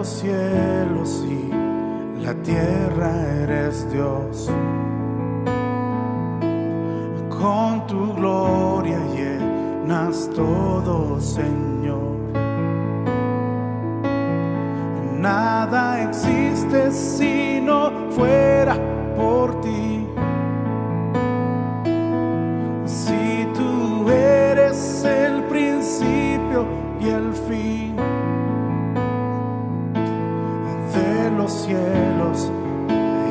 los cielos y la tierra eres Dios. Con tu gloria llenas todo, Señor. Nada existe si no fuera por ti. Si tú eres el principio y el fin de los cielos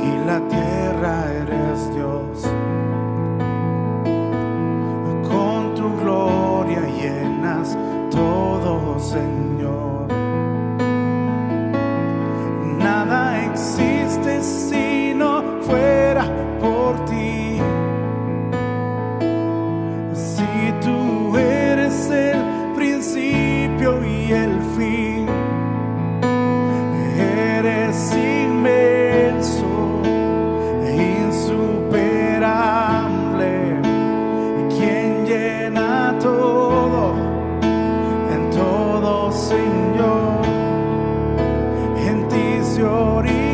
y la tierra eres Dios. Con tu gloria llenas todo, Señor. Nada existe si no fuera por ti. Si tú eres el principio y el fin, eres inmenso, insuperable, quien llena todo, en todo, Señor. En ti se origina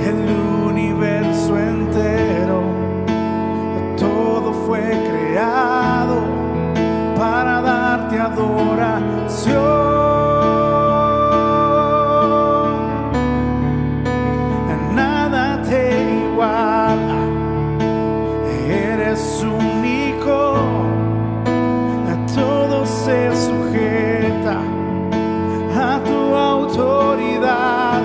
el universo entero. Todo fue creado para darte adoración. Nada te iguala, eres único. Todo se sujeta a tu autoridad.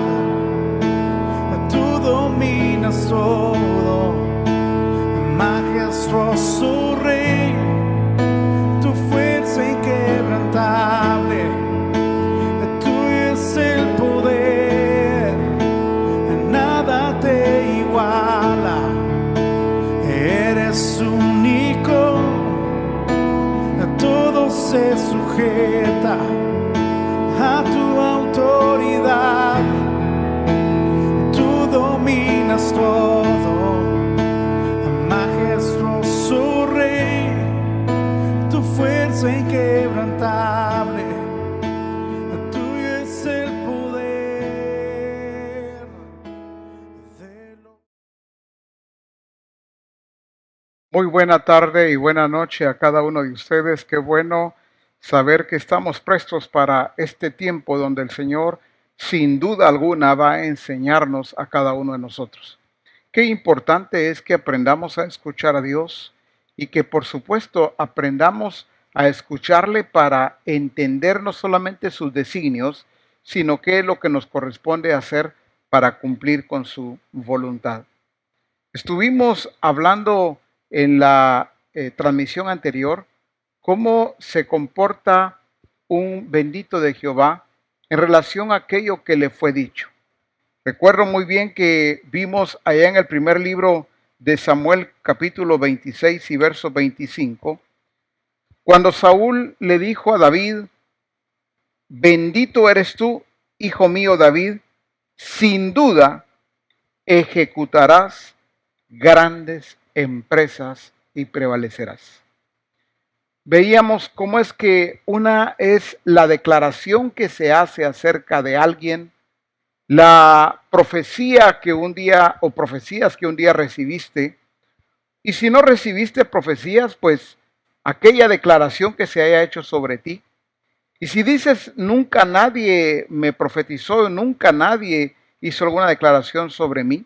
Tú dominas todo, majestuoso Rey. Tu fuerza inquebrantable, tuyo es el poder. Nada te iguala, eres único. Todo se sujeta a tu autoridad. Tú dominas todo, majestuoso Rey. Tu fuerza inquebrantable, tuyo es el poder de lo... Muy buena tarde y buena noche a cada uno de ustedes. Qué bueno saber que estamos prestos para este tiempo donde el Señor, sin duda alguna, va a enseñarnos a cada uno de nosotros. Qué importante es que aprendamos a escuchar a Dios y que, por supuesto, aprendamos a escucharle para entender no solamente sus designios, sino qué es lo que nos corresponde hacer para cumplir con su voluntad. Estuvimos hablando en la transmisión anterior cómo se comporta un bendito de Jehová en relación a aquello que le fue dicho. Recuerdo muy bien que vimos allá en el primer libro de Samuel, capítulo 26 y verso 25, cuando Saúl le dijo a David: bendito eres tú, hijo mío David, sin duda ejecutarás grandes empresas y prevalecerás. Veíamos cómo es que una es la declaración que se hace acerca de alguien, la profecía que un día o profecías que un día recibiste, y si no recibiste profecías, pues aquella declaración que se haya hecho sobre ti. Y si dices nunca nadie me profetizó, nunca nadie hizo alguna declaración sobre mí,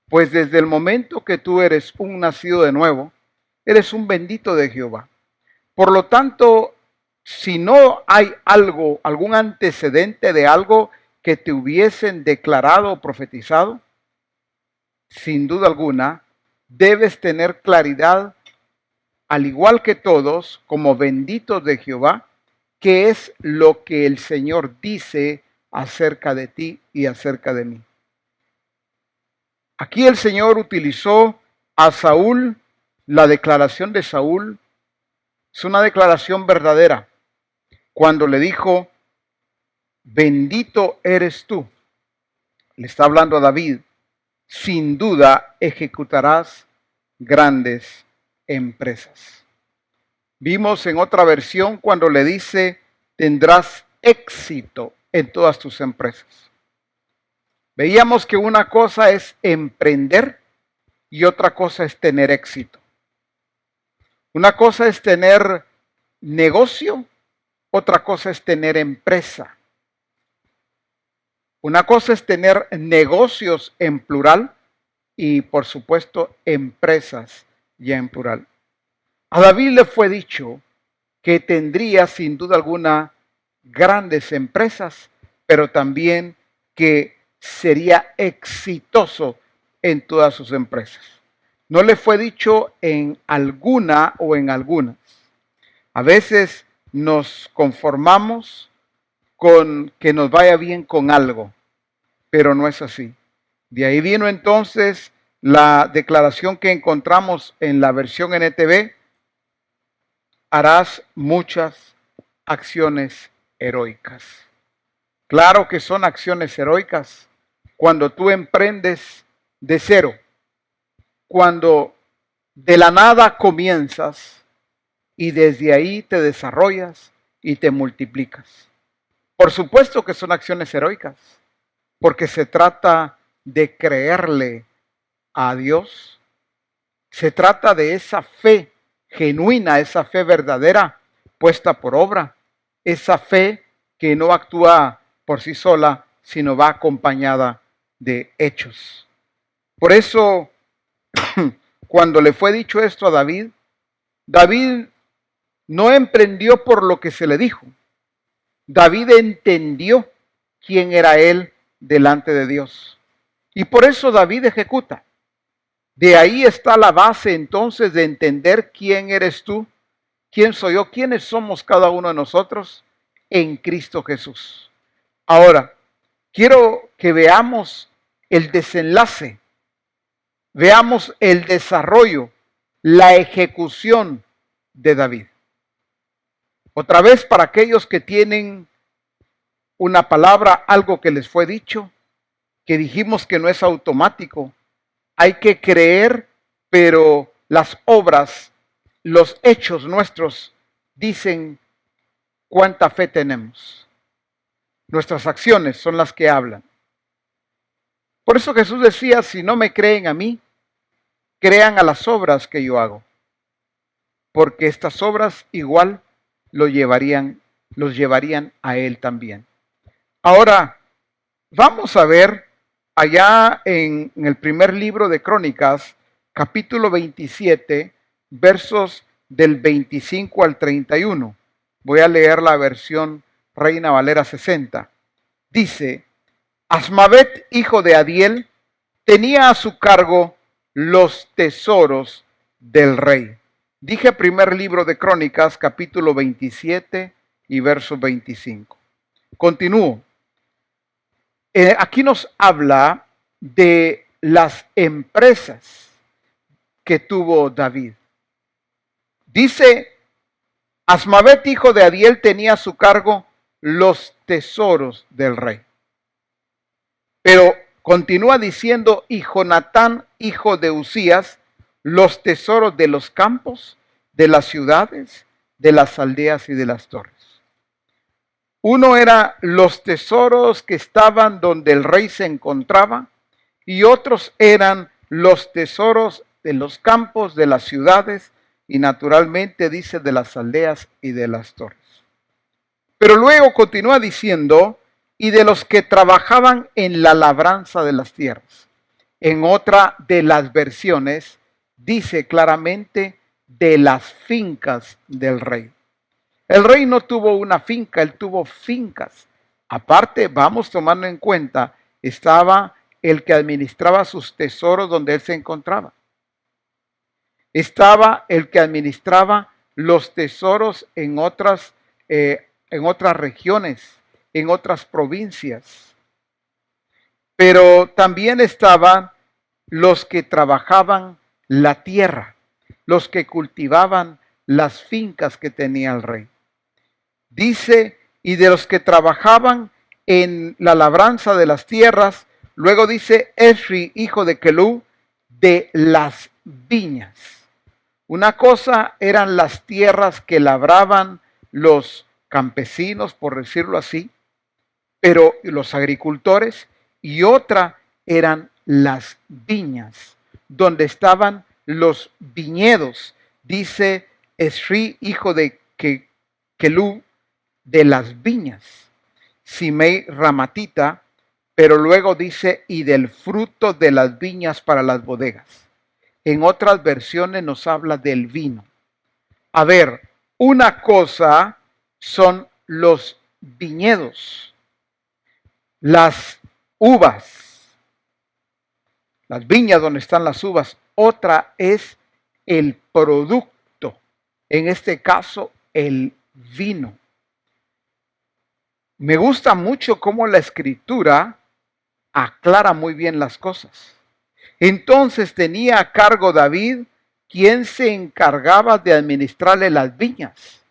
pues desde el momento que tú eres un nacido de nuevo, eres un bendito de Jehová. Por lo tanto, si no hay algo, algún antecedente de algo que te hubiesen declarado o profetizado, sin duda alguna, debes tener claridad, al igual que todos, como benditos de Jehová, qué es lo que el Señor dice acerca de ti y acerca de mí. Aquí el Señor utilizó a Saúl, la declaración de Saúl es una declaración verdadera. Cuando le dijo, bendito eres tú, le está hablando a David, sin duda ejecutarás grandes empresas. Vimos en otra versión cuando le dice, tendrás éxito en todas tus empresas. Veíamos que una cosa es emprender y otra cosa es tener éxito. Una cosa es tener negocio, otra cosa es tener empresa. Una cosa es tener negocios en plural y, por supuesto, empresas ya en plural. A David le fue dicho que tendría sin duda alguna grandes empresas, pero también que sería exitoso en todas sus empresas. No le fue dicho en alguna o en algunas. A veces nos conformamos con que nos vaya bien con algo, pero no es así. De ahí vino entonces la declaración que encontramos en la versión NTV: harás muchas acciones heroicas. Claro que son acciones heroicas cuando tú emprendes de cero, cuando de la nada comienzas y desde ahí te desarrollas y te multiplicas. Por supuesto que son acciones heroicas, porque se trata de creerle a Dios, se trata de esa fe genuina, esa fe verdadera puesta por obra, esa fe que no actúa por sí sola, sino va acompañada de hechos. Por eso, cuando le fue dicho esto a David, David no emprendió por lo que se le dijo. David entendió quién era él delante de Dios. Y por eso David ejecuta. De ahí está la base entonces de entender quién eres tú, quién soy yo, quiénes somos cada uno de nosotros en Cristo Jesús. Ahora, quiero que veamos el desenlace, veamos el desarrollo, la ejecución de David. Otra vez, para aquellos que tienen una palabra, algo que les fue dicho, que dijimos que no es automático. Hay que creer, pero las obras, los hechos nuestros dicen cuánta fe tenemos. Nuestras acciones son las que hablan. Por eso Jesús decía: si no me creen a mí, crean a las obras que yo hago. Porque estas obras igual los llevarían a Él también. Ahora, vamos a ver allá en el primer libro de Crónicas, capítulo 27, versos del 25 al 31. Voy a leer la versión Reina Valera 60. Dice: Asmavet, hijo de Adiel, tenía a su cargo los tesoros del rey. Dije primer libro de Crónicas, capítulo 27 y verso 25. Continúo. Aquí nos habla de las empresas que tuvo David. Dice: Asmavet, hijo de Adiel, tenía a su cargo los tesoros del rey. Pero continúa diciendo: y Jonatán, hijo de Usías, los tesoros de los campos, de las ciudades, de las aldeas y de las torres. Uno era los tesoros que estaban donde el rey se encontraba, y otros eran los tesoros de los campos, de las ciudades, y naturalmente dice de las aldeas y de las torres. Pero luego continúa diciendo: y de los que trabajaban en la labranza de las tierras. En otra de las versiones dice claramente: de las fincas del rey. El rey no tuvo una finca, él tuvo fincas. Aparte, vamos tomando en cuenta, estaba el que administraba sus tesoros donde él se encontraba. Estaba el que administraba los tesoros en otras regiones, en otras provincias. Pero también estaban los que trabajaban la tierra, los que cultivaban las fincas que tenía el rey. Dice: y de los que trabajaban en la labranza de las tierras. Luego dice: Esri, hijo de Kelú, de las viñas. Una cosa eran las tierras que labraban los campesinos, por decirlo así, pero los agricultores, y otra eran las viñas, donde estaban los viñedos. Dice Esri, hijo de Kelub, de las viñas. Simei Ramatita, pero luego dice, y del fruto de las viñas para las bodegas. En otras versiones nos habla del vino. A ver, una cosa son los viñedos, las uvas, las viñas donde están las uvas. Otra es el producto, en este caso el vino. Me gusta mucho cómo la escritura aclara muy bien las cosas. Entonces tenía a cargo David quien se encargaba de administrarle las viñas,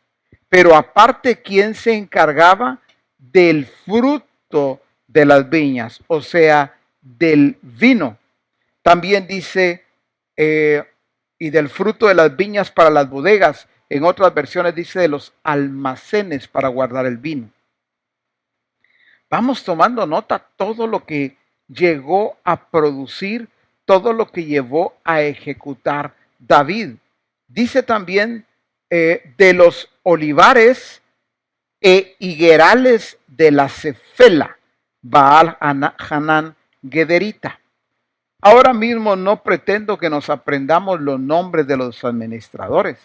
pero aparte quien se encargaba del fruto de las viñas, o sea, del vino. También dice, y del fruto de las viñas para las bodegas. En otras versiones dice de los almacenes para guardar el vino. Vamos tomando nota todo lo que llegó a producir, todo lo que llevó a ejecutar David. Dice también de los olivares e higuerales de la Cefela, Baal Hanán Gederita. Ahora mismo no pretendo que nos aprendamos los nombres de los administradores,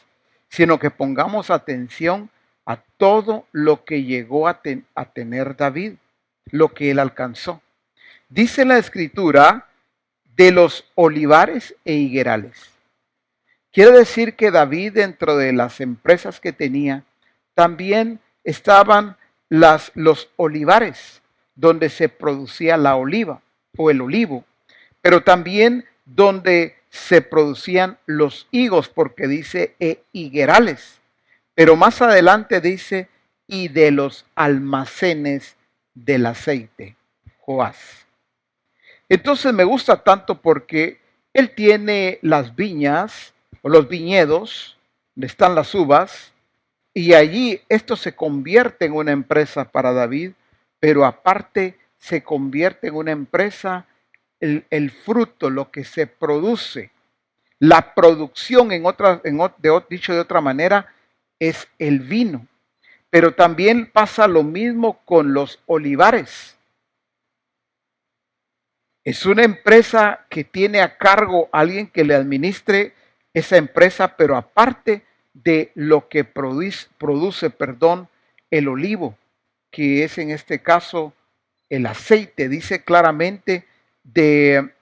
sino que pongamos atención a todo lo que llegó a tener David, lo que él alcanzó. Dice la escritura de los olivares e higuerales. Quiere decir que David, dentro de las empresas que tenía, también estaban los olivares, donde se producía la oliva o el olivo, pero también donde se producían los higos, porque dice higuerales. Pero más adelante dice, y de los almacenes del aceite, Joás. Entonces me gusta tanto porque él tiene las viñas o los viñedos, donde están las uvas, y allí esto se convierte en una empresa para David, pero aparte se convierte en una empresa, el fruto, lo que se produce, la producción, dicho de otra manera, es el vino. Pero también pasa lo mismo con los olivares. Es una empresa que tiene a cargo a alguien que le administre esa empresa, pero aparte de lo que produce, el olivo, que es en este caso el aceite. Dice claramente de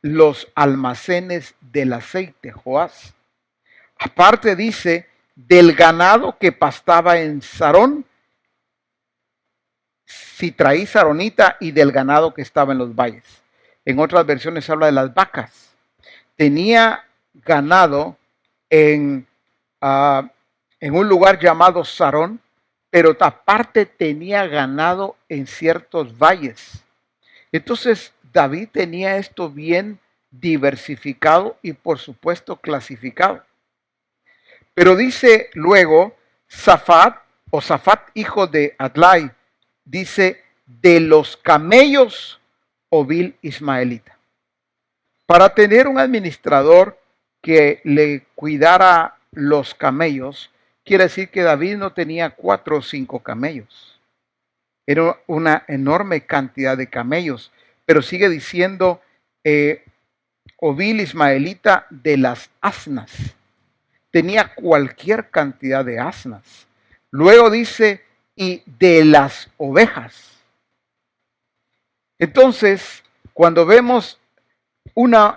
los almacenes del aceite, Joás. Aparte dice del ganado que pastaba en Sarón, Sitraí, Saronita, y del ganado que estaba en los valles. En otras versiones habla de las vacas. Tenía ganado en un lugar llamado Sarón, pero aparte tenía ganado en ciertos valles. Entonces David tenía esto bien diversificado y por supuesto clasificado. Pero dice luego Safat hijo de Adlai, dice de los camellos Ovil ismaelita. Para tener un administrador que le cuidara los camellos, quiere decir que David no tenía 4 o 5 camellos. Era una enorme cantidad de camellos. Pero sigue diciendo Ovil ismaelita de las asnas. Tenía cualquier cantidad de asnas. Luego dice, y de las ovejas. Entonces, cuando vemos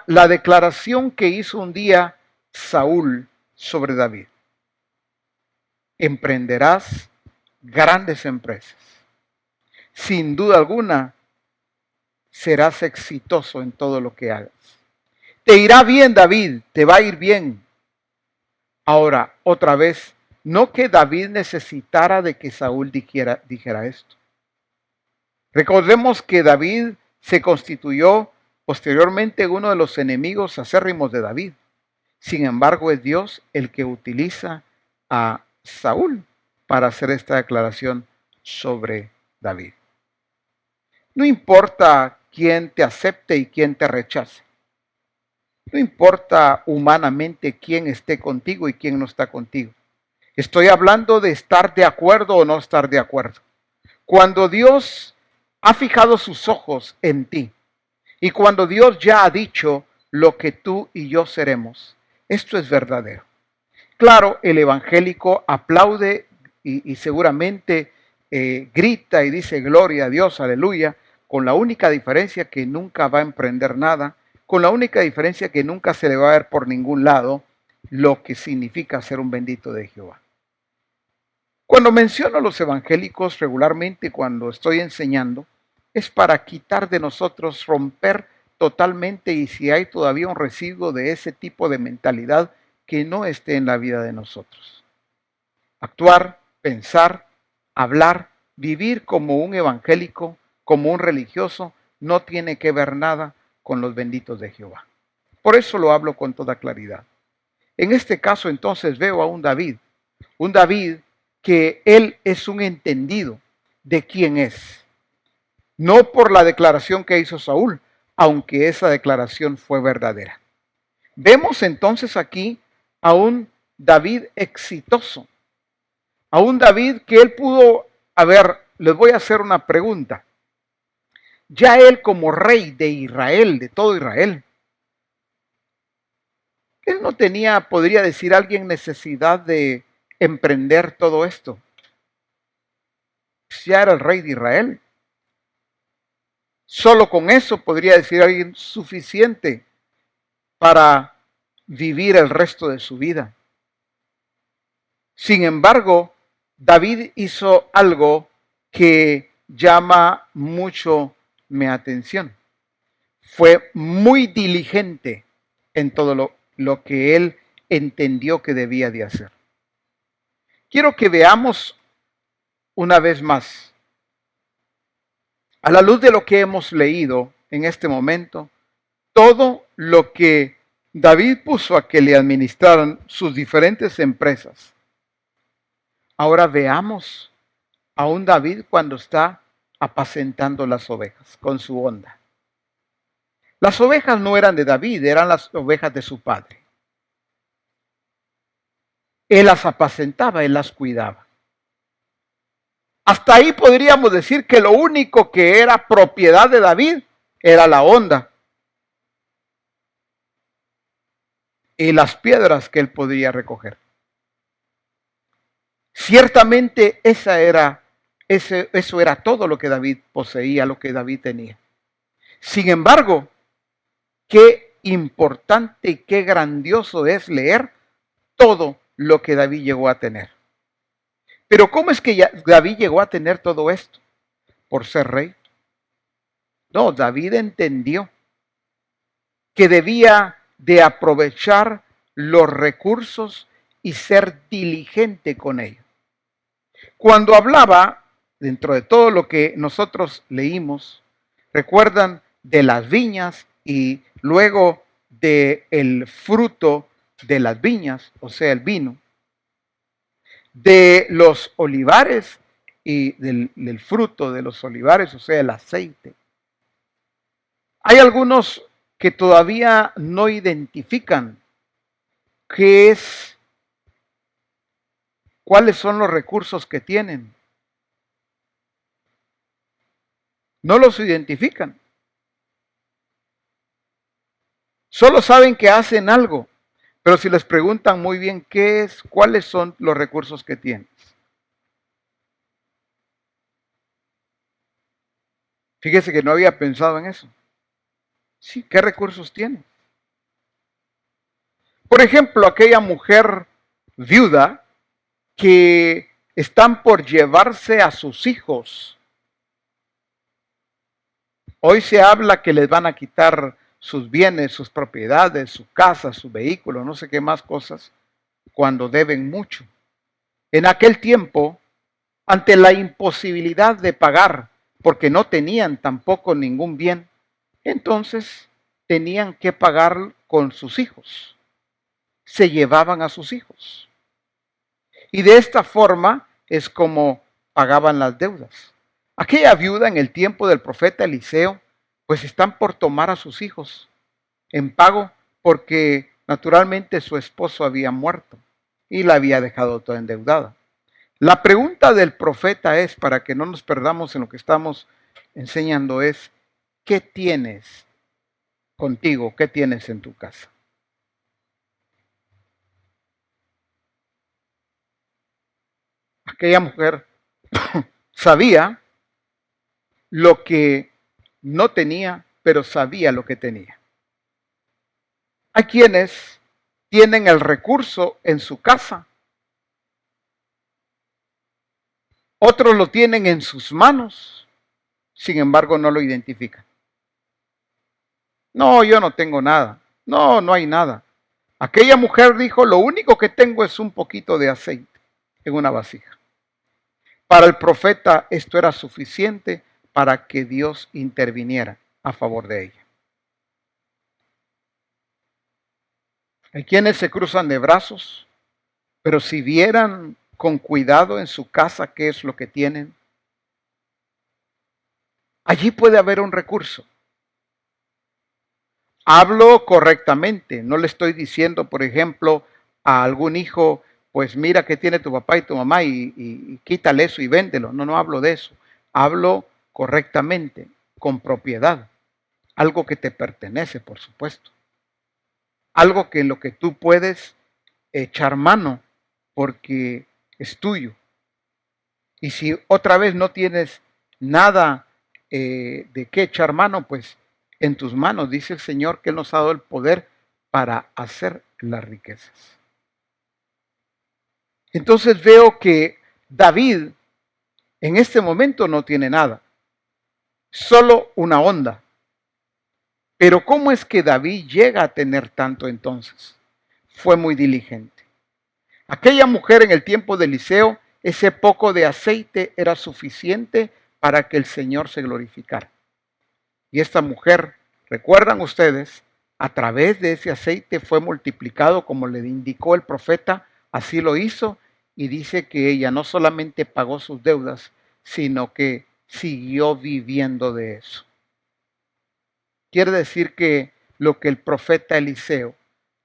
la declaración que hizo un día Saúl sobre David, emprenderás grandes empresas. Sin duda alguna, serás exitoso en todo lo que hagas. Te irá bien, David, te va a ir bien. Ahora, otra vez, no que David necesitara de que Saúl dijera esto. Recordemos que David se constituyó posteriormente uno de los enemigos acérrimos de David. Sin embargo, es Dios el que utiliza a Saúl para hacer esta declaración sobre David. No importa quién te acepte y quién te rechace. No importa humanamente quién esté contigo y quién no está contigo. Estoy hablando de estar de acuerdo o no estar de acuerdo. Cuando Dios ha fijado sus ojos en ti y cuando Dios ya ha dicho lo que tú y yo seremos, esto es verdadero. Claro, el evangélico aplaude y seguramente grita y dice gloria a Dios, aleluya, con la única diferencia que nunca va a emprender nada, con la única diferencia que nunca se le va a ver por ningún lado lo que significa ser un bendito de Jehová. Cuando menciono a los evangélicos regularmente cuando estoy enseñando, es para quitar de nosotros, romper totalmente y si hay todavía un residuo de ese tipo de mentalidad que no esté en la vida de nosotros. Actuar, pensar, hablar, vivir como un evangélico, como un religioso, no tiene que ver nada con los benditos de Jehová. Por eso lo hablo con toda claridad. En este caso entonces veo a un David que él es un entendido de quién es. No por la declaración que hizo Saúl, aunque esa declaración fue verdadera. Vemos entonces aquí a un David exitoso, a un David que él pudo, a ver, les voy a hacer una pregunta. Ya él como rey de Israel, de todo Israel, él no tenía, podría decir alguien, necesidad de emprender todo esto. Ya era el rey de Israel. Solo con eso podría decir alguien suficiente para vivir el resto de su vida. Sin embargo, David hizo algo que llama mucho mi atención. Fue muy diligente en todo lo que él entendió que debía de hacer. Quiero que veamos una vez más, a la luz de lo que hemos leído en este momento, todo lo que David puso a que le administraran sus diferentes empresas. Ahora veamos a un David cuando está apacentando las ovejas con su onda. Las ovejas no eran de David, eran las ovejas de su padre. Él las apacentaba, él las cuidaba. Hasta ahí podríamos decir que lo único que era propiedad de David era la onda y las piedras que él podría recoger. Ciertamente eso era todo lo que David poseía, lo que David tenía. Sin embargo, qué importante y qué grandioso es leer todo lo que David llegó a tener. Pero ¿cómo es que David llegó a tener todo esto? ¿Por ser rey? No, David entendió que debía de aprovechar los recursos y ser diligente con ellos. Cuando hablaba, dentro de todo lo que nosotros leímos, recuerdan de las viñas y luego del fruto de las viñas, o sea, el vino, de los olivares y del fruto de los olivares, o sea, el aceite. Hay algunos que todavía no identifican qué es, cuáles son los recursos que tienen. No los identifican. Solo saben que hacen algo, pero si les preguntan muy bien qué es, cuáles son los recursos que tienes. Fíjese que no había pensado en eso. Sí, ¿qué recursos tienes? Por ejemplo, aquella mujer viuda que están por llevarse a sus hijos. Hoy se habla que les van a quitar sus bienes, sus propiedades, su casa, su vehículo, no sé qué más cosas, cuando deben mucho. En aquel tiempo, ante la imposibilidad de pagar, porque no tenían tampoco ningún bien, entonces tenían que pagar con sus hijos. Se llevaban a sus hijos. Y de esta forma es como pagaban las deudas. Aquella viuda en el tiempo del profeta Eliseo, pues están por tomar a sus hijos en pago porque naturalmente su esposo había muerto y la había dejado toda endeudada. La pregunta del profeta es, para que no nos perdamos en lo que estamos enseñando, es, ¿qué tienes contigo? ¿Qué tienes en tu casa? Aquella mujer sabía lo que no tenía, pero sabía lo que tenía. Hay quienes tienen el recurso en su casa, otros lo tienen en sus manos, sin embargo no lo identifican. No, yo no tengo nada. No, no hay nada. Aquella mujer dijo, lo único que tengo es un poquito de aceite en una vasija. Para el profeta esto era suficiente para que Dios interviniera a favor de ella. Hay quienes se cruzan de brazos, pero si vieran con cuidado en su casa qué es lo que tienen, allí puede haber un recurso. Hablo correctamente, no le estoy diciendo, por ejemplo, a algún hijo, pues mira que tiene tu papá y tu mamá y quítale eso y véndelo. No, no hablo de eso. Hablo correctamente, con propiedad. Algo que te pertenece, por supuesto. Algo que en lo que tú puedes echar mano porque es tuyo. Y si otra vez no tienes nada de qué echar mano, pues en tus manos, dice el Señor, que Él nos ha dado el poder para hacer las riquezas. Entonces veo que David en este momento no tiene nada, solo una onda. Pero ¿cómo es que David llega a tener tanto entonces? Fue muy diligente. Aquella mujer en el tiempo de Eliseo, ese poco de aceite era suficiente para que el Señor se glorificara. Y esta mujer, recuerdan ustedes, a través de ese aceite fue multiplicado como le indicó el profeta, así lo hizo, y dice que ella no solamente pagó sus deudas, sino que siguió viviendo de eso. Quiere decir que lo que el profeta Eliseo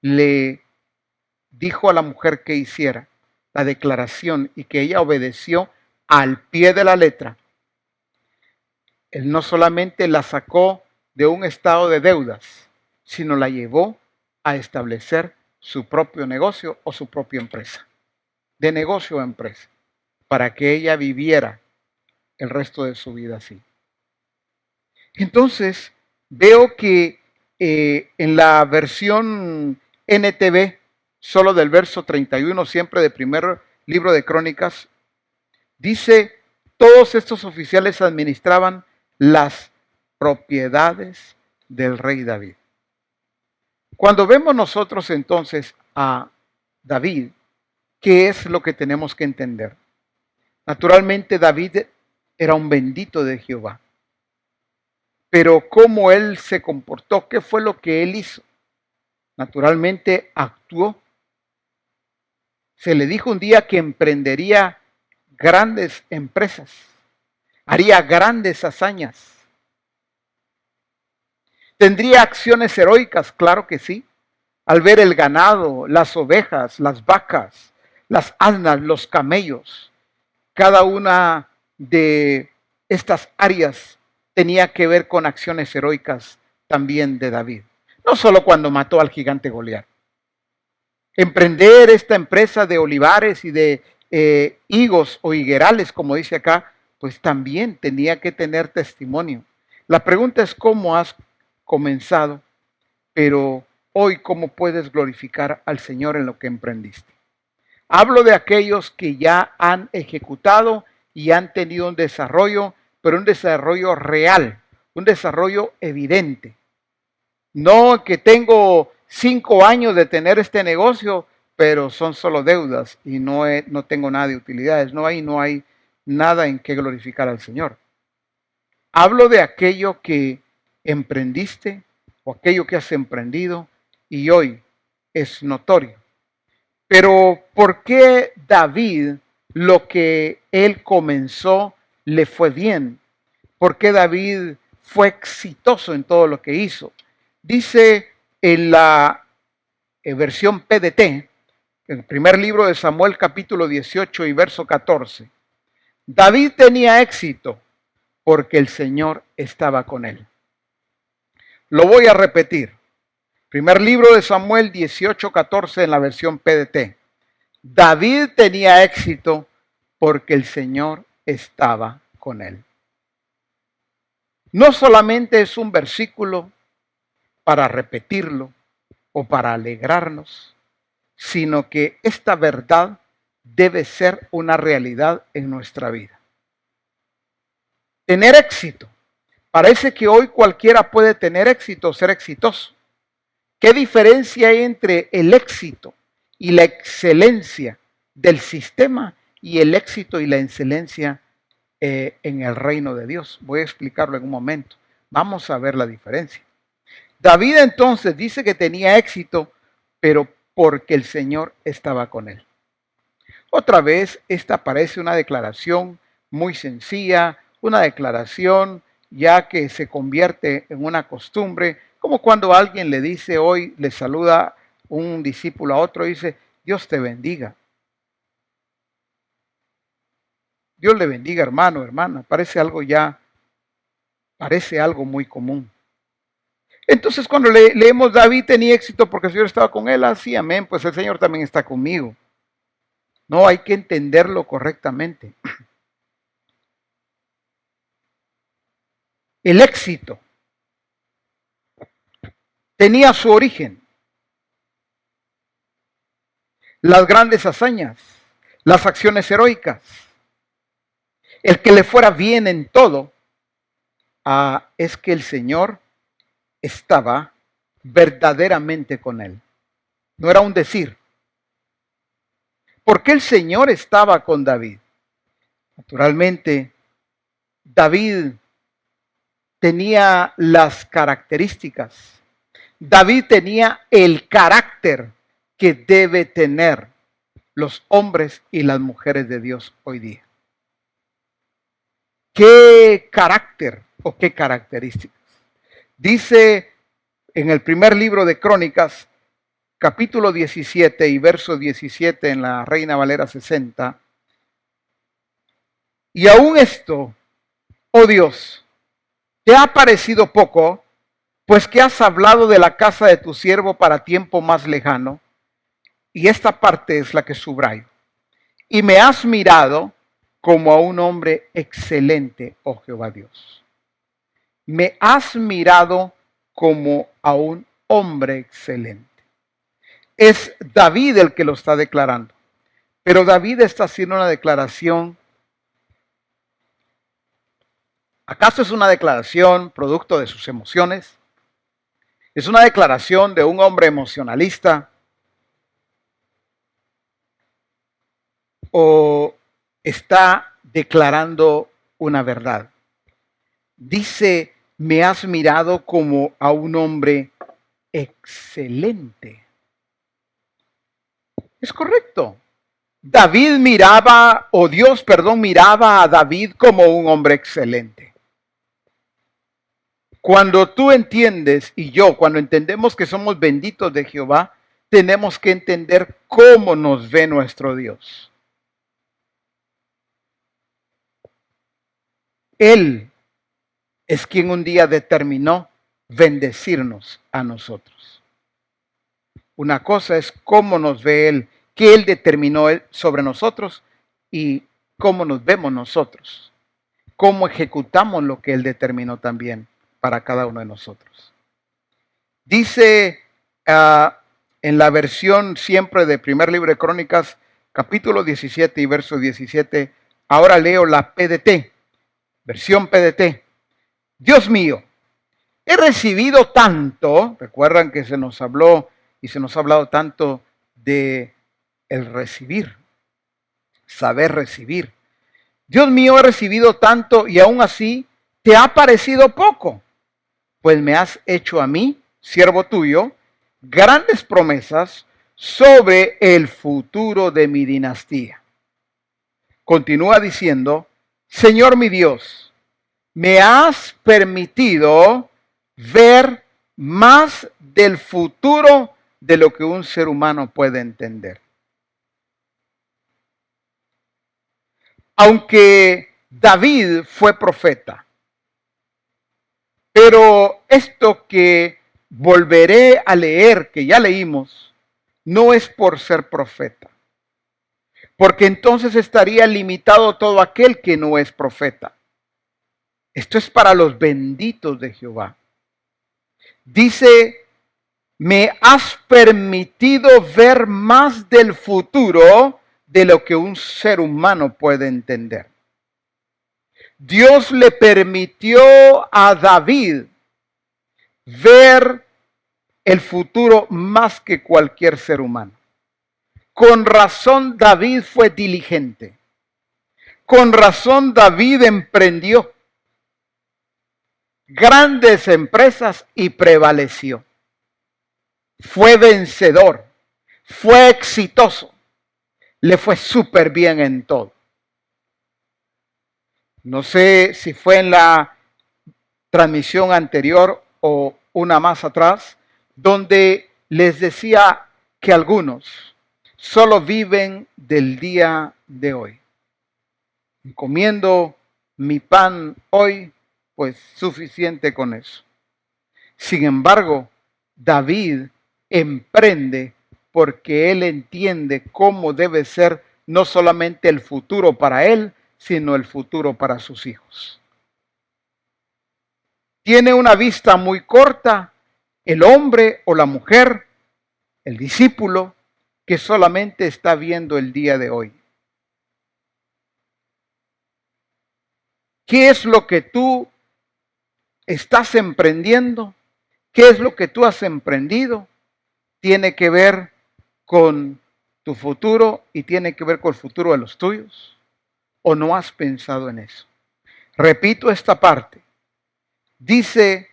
le dijo a la mujer que hiciera, la declaración, y que ella obedeció al pie de la letra, él no solamente la sacó de un estado de deudas, sino la llevó a establecer su propio negocio o su propia empresa, de negocio a empresa, para que ella viviera el resto de su vida así. Entonces, veo que en la versión NTV, solo del verso 31, siempre de primer libro de Crónicas, dice, todos estos oficiales administraban las propiedades del rey David. Cuando vemos nosotros entonces a David, ¿qué es lo que tenemos que entender? Naturalmente David era un bendito de Jehová. Pero cómo él se comportó, qué fue lo que él hizo. Naturalmente actuó. Se le dijo un día que emprendería grandes empresas, haría grandes hazañas. ¿Tendría acciones heroicas? Claro que sí. Al ver el ganado, las ovejas, las vacas, las asnas, los camellos, cada una de estas áreas tenía que ver con acciones heroicas también de David. No solo cuando mató al gigante Goliat. Emprender esta empresa de olivares y de higos o higuerales, como dice acá, pues también tenía que tener testimonio. La pregunta es cómo has comenzado, pero hoy cómo puedes glorificar al Señor en lo que emprendiste. Hablo de aquellos que ya han ejecutado y han tenido un desarrollo, pero un desarrollo real, un desarrollo evidente. No que tengo 5 años de tener este negocio, pero son solo deudas y no tengo nada de utilidades. No hay nada en que glorificar al Señor. Hablo de aquello que emprendiste o aquello que has emprendido y hoy es notorio. Pero ¿por qué David lo que él comenzó le fue bien? ¿Por qué David fue exitoso en todo lo que hizo? Dice en la versión PDT, el primer libro de Samuel capítulo 18 y verso 14, David tenía éxito porque el Señor estaba con él. Lo voy a repetir. Primer libro de Samuel 18:14 en la versión PDT. David tenía éxito porque el Señor estaba con él. No solamente es un versículo para repetirlo o para alegrarnos, sino que esta verdad debe ser una realidad en nuestra vida. Tener éxito. Parece que hoy cualquiera puede tener éxito o ser exitoso. ¿Qué diferencia hay entre el éxito y la excelencia del sistema y el éxito y la excelencia en el reino de Dios? Voy a explicarlo en un momento. Vamos a ver la diferencia. David entonces dice que tenía éxito, pero porque el Señor estaba con él. Otra vez, esta parece una declaración muy sencilla, una declaración ya que se convierte en una costumbre, como cuando alguien le dice hoy, le saluda un discípulo a otro y dice, Dios te bendiga. Dios le bendiga, hermano, hermana. Parece algo muy común. Entonces cuando leemos David tenía éxito porque el Señor estaba con él, así, amén, pues el Señor también está conmigo. No, hay que entenderlo correctamente. El éxito tenía su origen. Las grandes hazañas, las acciones heroicas, el que le fuera bien en todo, es que el Señor estaba verdaderamente con él. No era un decir. ¿Por qué el Señor estaba con David? Naturalmente, David tenía las características. David tenía el carácter que debe tener los hombres y las mujeres de Dios hoy día. ¿Qué carácter o qué características? Dice en el primer libro de Crónicas, capítulo 17 y verso 17 en la Reina Valera 60, y aún esto, oh Dios, ¿te ha parecido poco? Pues que has hablado de la casa de tu siervo para tiempo más lejano. Y esta parte es la que subrayo. Y me has mirado como a un hombre excelente, oh Jehová Dios. Me has mirado como a un hombre excelente. Es David el que lo está declarando. Pero David está haciendo una declaración. ¿Acaso es una declaración producto de sus emociones? ¿Es una declaración de un hombre emocionalista? ¿O está declarando una verdad? Dice, me has mirado como a un hombre excelente. Es correcto. David miraba, o Dios, perdón, miraba a David como un hombre excelente. Cuando tú entiendes, y yo, cuando entendemos que somos benditos de Jehová, tenemos que entender cómo nos ve nuestro Dios. Él es quien un día determinó bendecirnos a nosotros. Una cosa es cómo nos ve Él, qué Él determinó sobre nosotros y cómo nos vemos nosotros, cómo ejecutamos lo que Él determinó también para cada uno de nosotros. Dice en la versión siempre de primer libro de Crónicas, capítulo 17 y verso 17, ahora leo la PDT, versión PDT. Dios mío, he recibido tanto, recuerdan que se nos habló y se nos ha hablado tanto de el recibir, saber recibir. Dios mío, he recibido tanto y aún así te ha parecido poco, pues me has hecho a mí, siervo tuyo, grandes promesas sobre el futuro de mi dinastía. Continúa diciendo, Señor mi Dios, me has permitido ver más del futuro de lo que un ser humano puede entender. Aunque David fue profeta, pero esto que volveré a leer, que ya leímos, no es por ser profeta, porque entonces estaría limitado todo aquel que no es profeta. Esto es para los benditos de Jehová. Dice, me has permitido ver más del futuro de lo que un ser humano puede entender. Dios le permitió a David ver el futuro más que cualquier ser humano. Con razón David fue diligente. Con razón David emprendió grandes empresas y prevaleció. Fue vencedor, fue exitoso, le fue súper bien en todo. No sé si fue en la transmisión anterior o una más atrás, donde les decía que algunos solo viven del día de hoy. Comiendo mi pan hoy, pues suficiente con eso. Sin embargo, David emprende porque él entiende cómo debe ser no solamente el futuro para él, sino el futuro para sus hijos. Tiene una vista muy corta el hombre o la mujer, el discípulo, que solamente está viendo el día de hoy. ¿Qué es lo que tú estás emprendiendo? ¿Qué es lo que tú has emprendido? Tiene que ver con tu futuro y tiene que ver con el futuro de los tuyos. ¿O no has pensado en eso? Repito esta parte. Dice,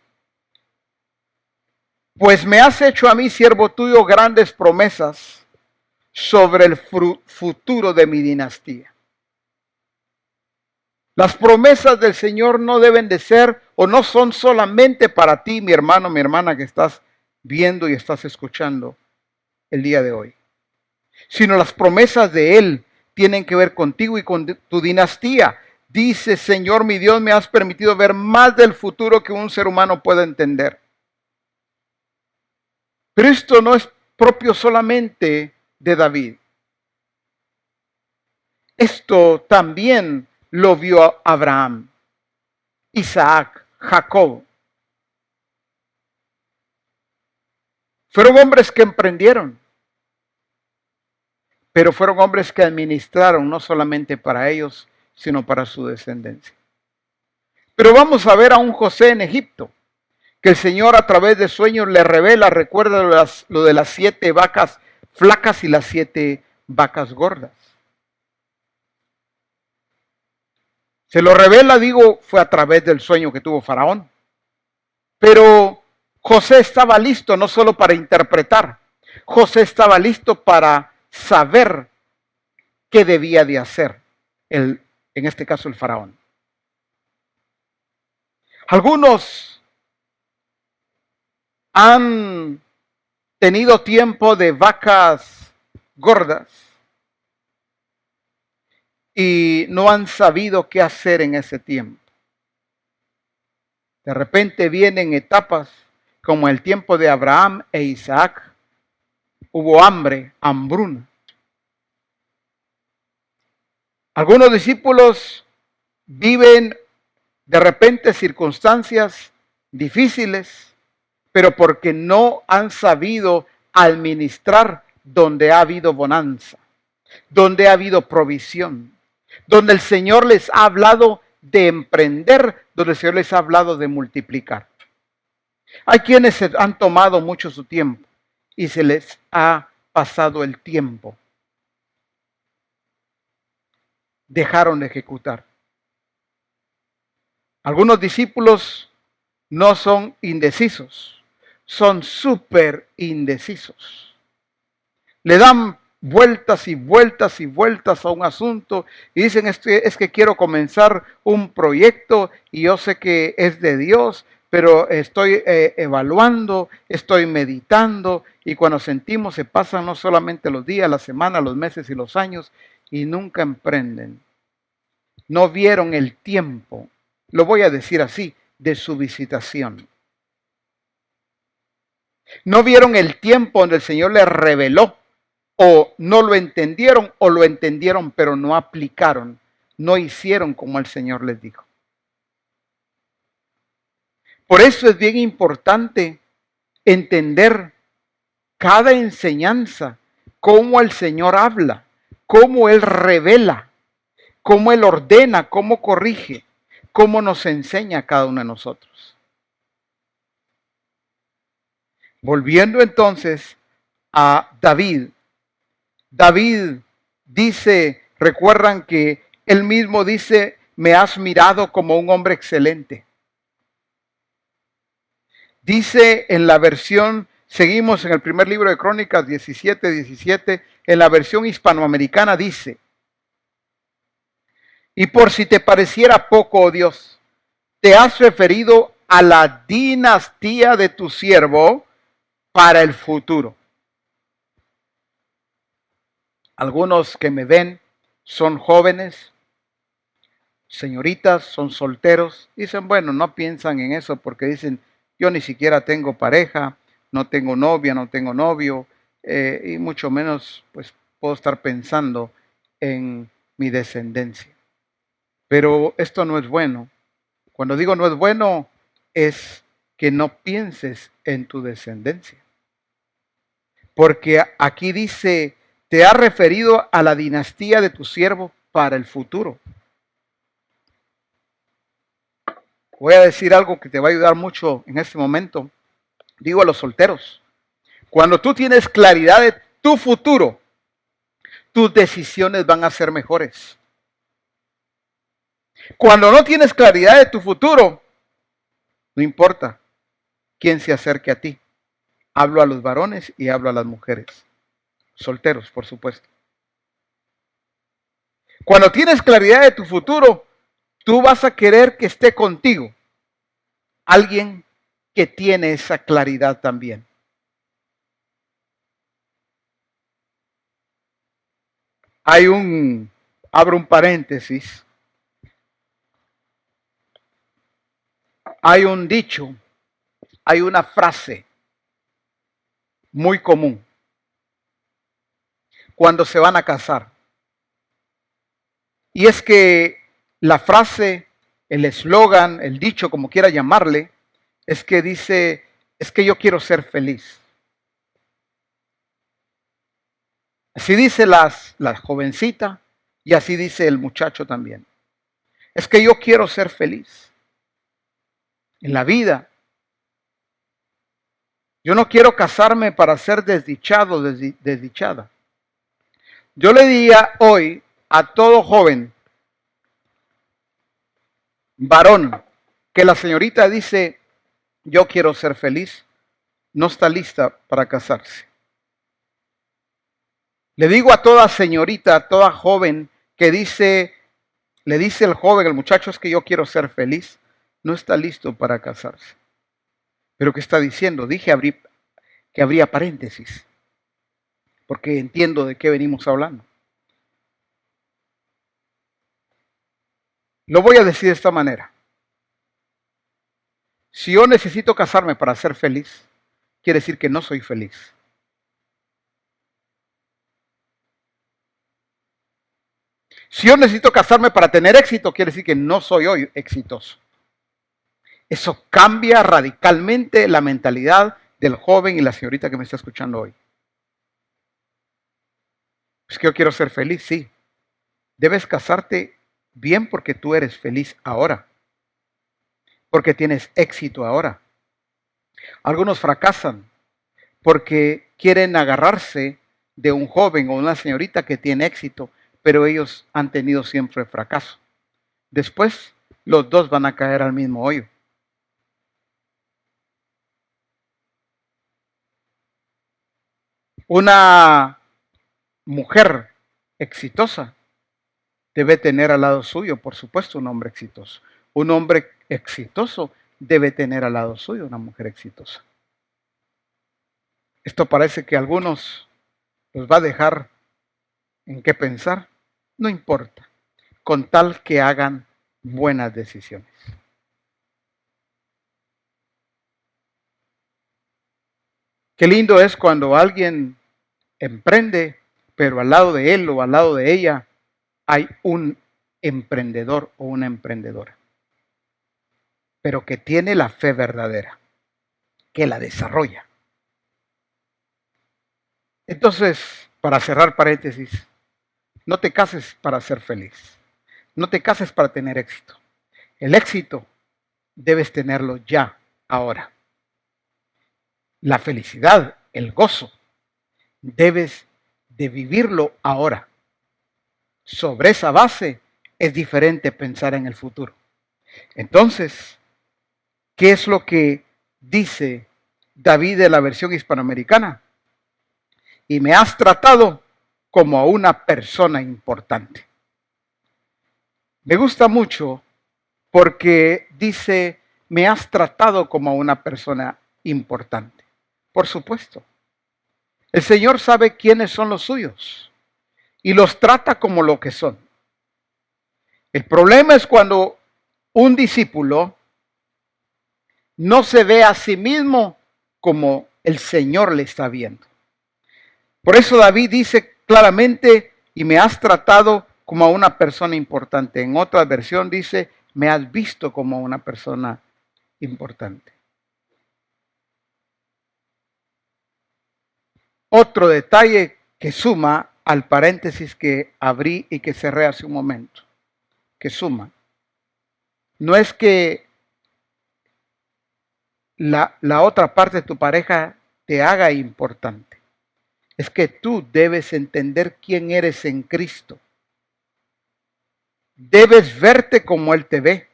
pues me has hecho a mí, siervo tuyo, grandes promesas sobre el futuro de mi dinastía. Las promesas del Señor no deben de ser o no son solamente para ti, mi hermano, mi hermana, que estás viendo y estás escuchando el día de hoy, sino las promesas de Él tienen que ver contigo y con tu dinastía. Dice, Señor mi Dios, me has permitido ver más del futuro que un ser humano pueda entender. Pero esto no es propio solamente de David. Esto también lo vio Abraham, Isaac, Jacob. Fueron hombres que emprendieron, pero fueron hombres que administraron no solamente para ellos, sino para su descendencia. Pero vamos a ver a un José en Egipto, que el Señor a través de sueños le revela, recuerda lo de las 7 vacas flacas y las 7 vacas gordas. Se lo revela, digo, fue a través del sueño que tuvo Faraón. Pero José estaba listo no solo para interpretar, José estaba listo para saber qué debía de hacer, en este caso el Faraón. Algunos han tenido tiempo de vacas gordas y no han sabido qué hacer en ese tiempo. De repente vienen etapas como el tiempo de Abraham e Isaac. Hubo hambre, hambruna. Algunos discípulos viven de repente circunstancias difíciles, pero porque no han sabido administrar donde ha habido bonanza, donde ha habido provisión, donde el Señor les ha hablado de emprender, donde el Señor les ha hablado de multiplicar. Hay quienes han tomado mucho su tiempo y se les ha pasado el tiempo. Dejaron de ejecutar. Algunos discípulos no son indecisos, son súper indecisos. Le dan vueltas y vueltas y vueltas a un asunto y dicen, es que quiero comenzar un proyecto y yo sé que es de Dios, pero estoy evaluando, estoy meditando y cuando sentimos se pasan no solamente los días, las semanas, los meses y los años y nunca emprenden. No vieron el tiempo, lo voy a decir así, de su visitación. No vieron el tiempo donde el Señor les reveló, o no lo entendieron, o lo entendieron pero no aplicaron, no hicieron como el Señor les dijo. Por eso es bien importante entender cada enseñanza, cómo el Señor habla, cómo Él revela, cómo Él ordena, cómo corrige, cómo nos enseña a cada uno de nosotros. Volviendo entonces a David. David dice, recuerdan que él mismo dice, me has mirado como un hombre excelente. Dice en la versión, seguimos en el primer libro de Crónicas 17:17, en la versión hispanoamericana dice, y por si te pareciera poco, oh Dios, te has referido a la dinastía de tu siervo para el futuro. Algunos que me ven son jóvenes, señoritas, son solteros. Dicen, bueno, no piensan en eso porque dicen, yo ni siquiera tengo pareja, no tengo novia, no tengo novio, y mucho menos pues puedo estar pensando en mi descendencia. Pero esto no es bueno. Cuando digo no es bueno, es que no pienses en tu descendencia. Porque aquí dice, te ha referido a la dinastía de tu siervo para el futuro. Voy a decir algo que te va a ayudar mucho en este momento. Digo a los solteros, cuando tú tienes claridad de tu futuro, tus decisiones van a ser mejores. Cuando no tienes claridad de tu futuro, no importa quién se acerque a ti. Hablo a los varones y hablo a las mujeres. Solteros, por supuesto. Cuando tienes claridad de tu futuro, tú vas a querer que esté contigo alguien que tiene esa claridad también. Abro un paréntesis, hay un dicho, hay una frase muy común cuando se van a casar. Y es que la frase, el eslogan, el dicho, como quiera llamarle, es que dice, es que yo quiero ser feliz. Así dice la jovencita y así dice el muchacho también. Es que yo quiero ser feliz en la vida. Yo no quiero casarme para ser desdichado, desdichada. Yo le diría hoy a todo joven, varón, que la señorita dice, yo quiero ser feliz, no está lista para casarse. Le digo a toda señorita, a toda joven que dice, le dice el joven, el muchacho, es que yo quiero ser feliz, no está listo para casarse. Pero ¿qué está diciendo? Dije que habría paréntesis, porque entiendo de qué venimos hablando. Lo voy a decir de esta manera. Si yo necesito casarme para ser feliz, quiere decir que no soy feliz. Si yo necesito casarme para tener éxito, quiere decir que no soy hoy exitoso. Eso cambia radicalmente la mentalidad del joven y la señorita que me está escuchando hoy. Es que yo quiero ser feliz, sí. Debes casarte bien porque tú eres feliz ahora. Porque tienes éxito ahora. Algunos fracasan porque quieren agarrarse de un joven o una señorita que tiene éxito, pero ellos han tenido siempre fracaso. Después, los dos van a caer al mismo hoyo. Una mujer exitosa debe tener al lado suyo, por supuesto, un hombre exitoso. Un hombre exitoso debe tener al lado suyo una mujer exitosa. Esto parece que a algunos los va a dejar en qué pensar. No importa, con tal que hagan buenas decisiones. Qué lindo es cuando alguien emprende, pero al lado de él o al lado de ella hay un emprendedor o una emprendedora, pero que tiene la fe verdadera, que la desarrolla. Entonces, para cerrar paréntesis, no te cases para ser feliz, no te cases para tener éxito. El éxito debes tenerlo ya, ahora. La felicidad, el gozo, debes de vivirlo ahora. Sobre esa base es diferente pensar en el futuro. Entonces, ¿qué es lo que dice David de la versión hispanoamericana? Y me has tratado como a una persona importante. Me gusta mucho porque dice, me has tratado como a una persona importante. Por supuesto. El Señor sabe quiénes son los suyos y los trata como lo que son. El problema es cuando un discípulo no se ve a sí mismo como el Señor le está viendo. Por eso David dice claramente, y me has tratado como a una persona importante. En otra versión dice, me has visto como a una persona importante. Otro detalle que suma al paréntesis que abrí y que cerré hace un momento, que suma, no es que la otra parte de tu pareja te haga importante, es que tú debes entender quién eres en Cristo. Debes verte como Él te ve.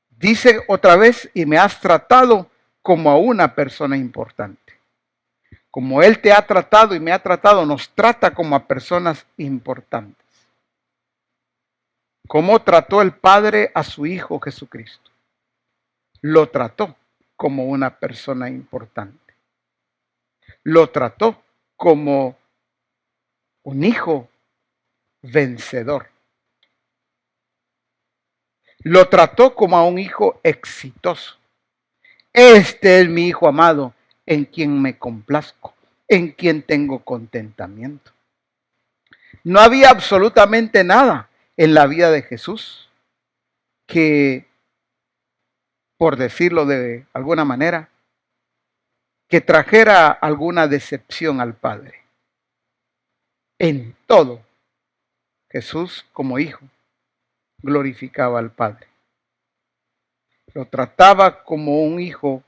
Dice otra vez, y me has tratado como a una persona importante. Como Él te ha tratado y me ha tratado, nos trata como a personas importantes. ¿Cómo trató el Padre a su Hijo Jesucristo? Lo trató como una persona importante. Lo trató como un hijo vencedor. Lo trató como a un hijo exitoso. Este es mi hijo amado, en quien me complazco, en quien tengo contentamiento. No había absolutamente nada en la vida de Jesús que, por decirlo de alguna manera, que trajera alguna decepción al Padre. En todo, Jesús como hijo glorificaba al Padre. Lo trataba como un hijo,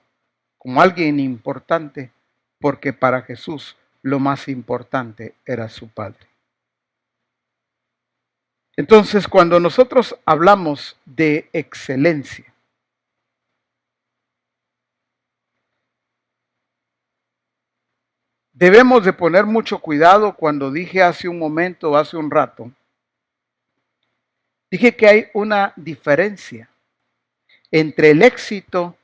como alguien importante, porque para Jesús lo más importante era su Padre. Entonces, cuando nosotros hablamos de excelencia, debemos de poner mucho cuidado. Cuando dije hace un momento, hace un rato, dije que hay una diferencia entre el éxito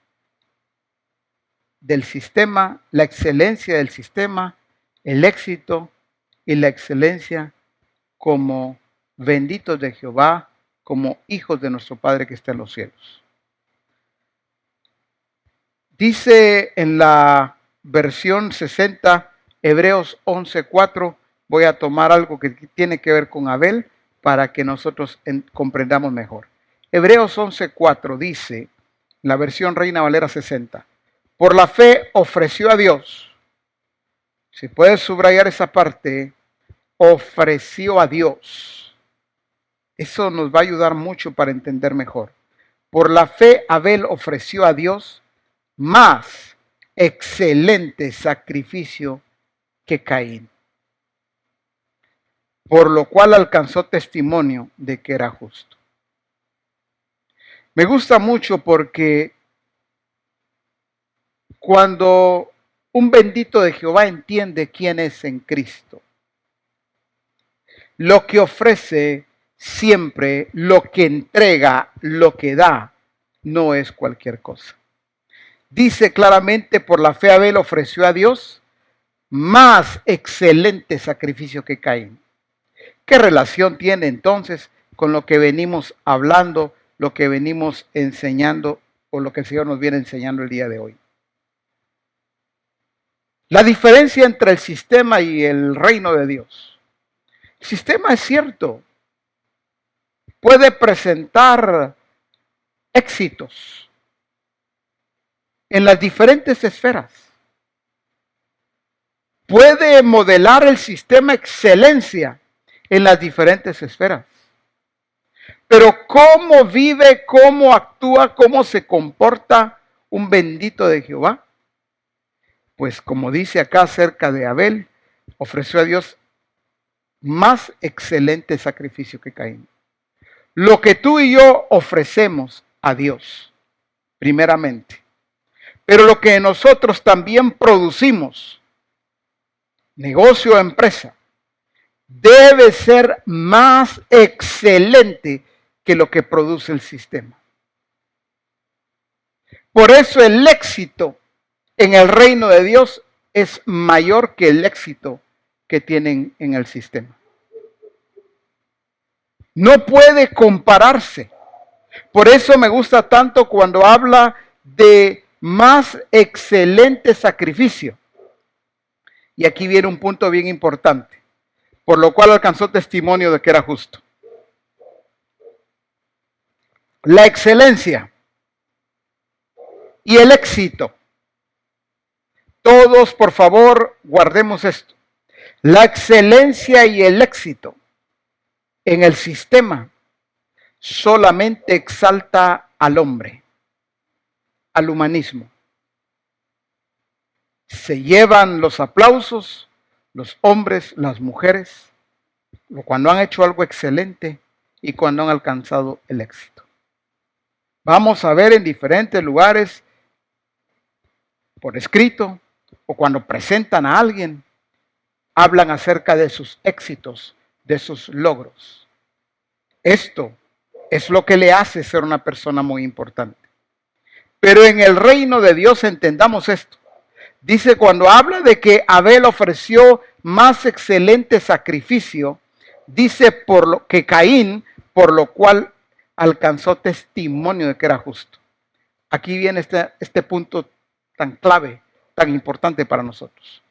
del sistema, la excelencia del sistema, el éxito y la excelencia como benditos de Jehová, como hijos de nuestro Padre que está en los cielos. Dice en la versión 60, Hebreos 11:4, voy a tomar algo que tiene que ver con Abel para que nosotros comprendamos mejor. Hebreos 11:4 dice, la versión Reina Valera 60, por la fe ofreció a Dios. Si puedes subrayar esa parte, ofreció a Dios. Eso nos va a ayudar mucho para entender mejor. Por la fe Abel ofreció a Dios más excelente sacrificio que Caín, por lo cual alcanzó testimonio de que era justo. Me gusta mucho porque cuando Un bendito de Jehová entiende quién es en Cristo. Lo que ofrece siempre, lo que entrega, lo que da, no es cualquier cosa. Dice claramente, por la fe Abel ofreció a Dios más excelente sacrificio que Caín. ¿Qué relación tiene entonces con lo que venimos hablando, lo que venimos enseñando o lo que el Señor nos viene enseñando el día de hoy? La diferencia entre el sistema y el reino de Dios. El sistema es cierto, puede presentar éxitos en las diferentes esferas. Puede modelar el sistema excelencia en las diferentes esferas. Pero cómo vive, cómo actúa, cómo se comporta un bendito de Jehová. Pues como dice acá acerca de Abel, ofreció a Dios más excelente sacrificio que Caín. Lo que tú y yo ofrecemos a Dios, primeramente. Pero lo que nosotros también producimos, negocio o empresa, debe ser más excelente que lo que produce el sistema. Por eso el éxito en el reino de Dios es mayor que el éxito que tienen en el sistema. No puede compararse. Por eso me gusta tanto cuando habla de más excelente sacrificio. Y aquí viene un punto bien importante, por lo cual alcanzó testimonio de que era justo. La excelencia y el éxito. Todos, por favor, guardemos esto. La excelencia y el éxito en el sistema solamente exalta al hombre, al humanismo. Se llevan los aplausos los hombres, las mujeres, cuando han hecho algo excelente y cuando han alcanzado el éxito. Vamos a ver en diferentes lugares, por escrito, o cuando presentan a alguien, hablan acerca de sus éxitos, de sus logros. Esto es lo que le hace ser una persona muy importante. Pero en el reino de Dios entendamos esto. Dice, cuando habla de que Abel ofreció más excelente sacrificio, dice por lo que Caín, por lo cual alcanzó testimonio de que era justo. Aquí viene este punto tan clave, tan importante para nosotros.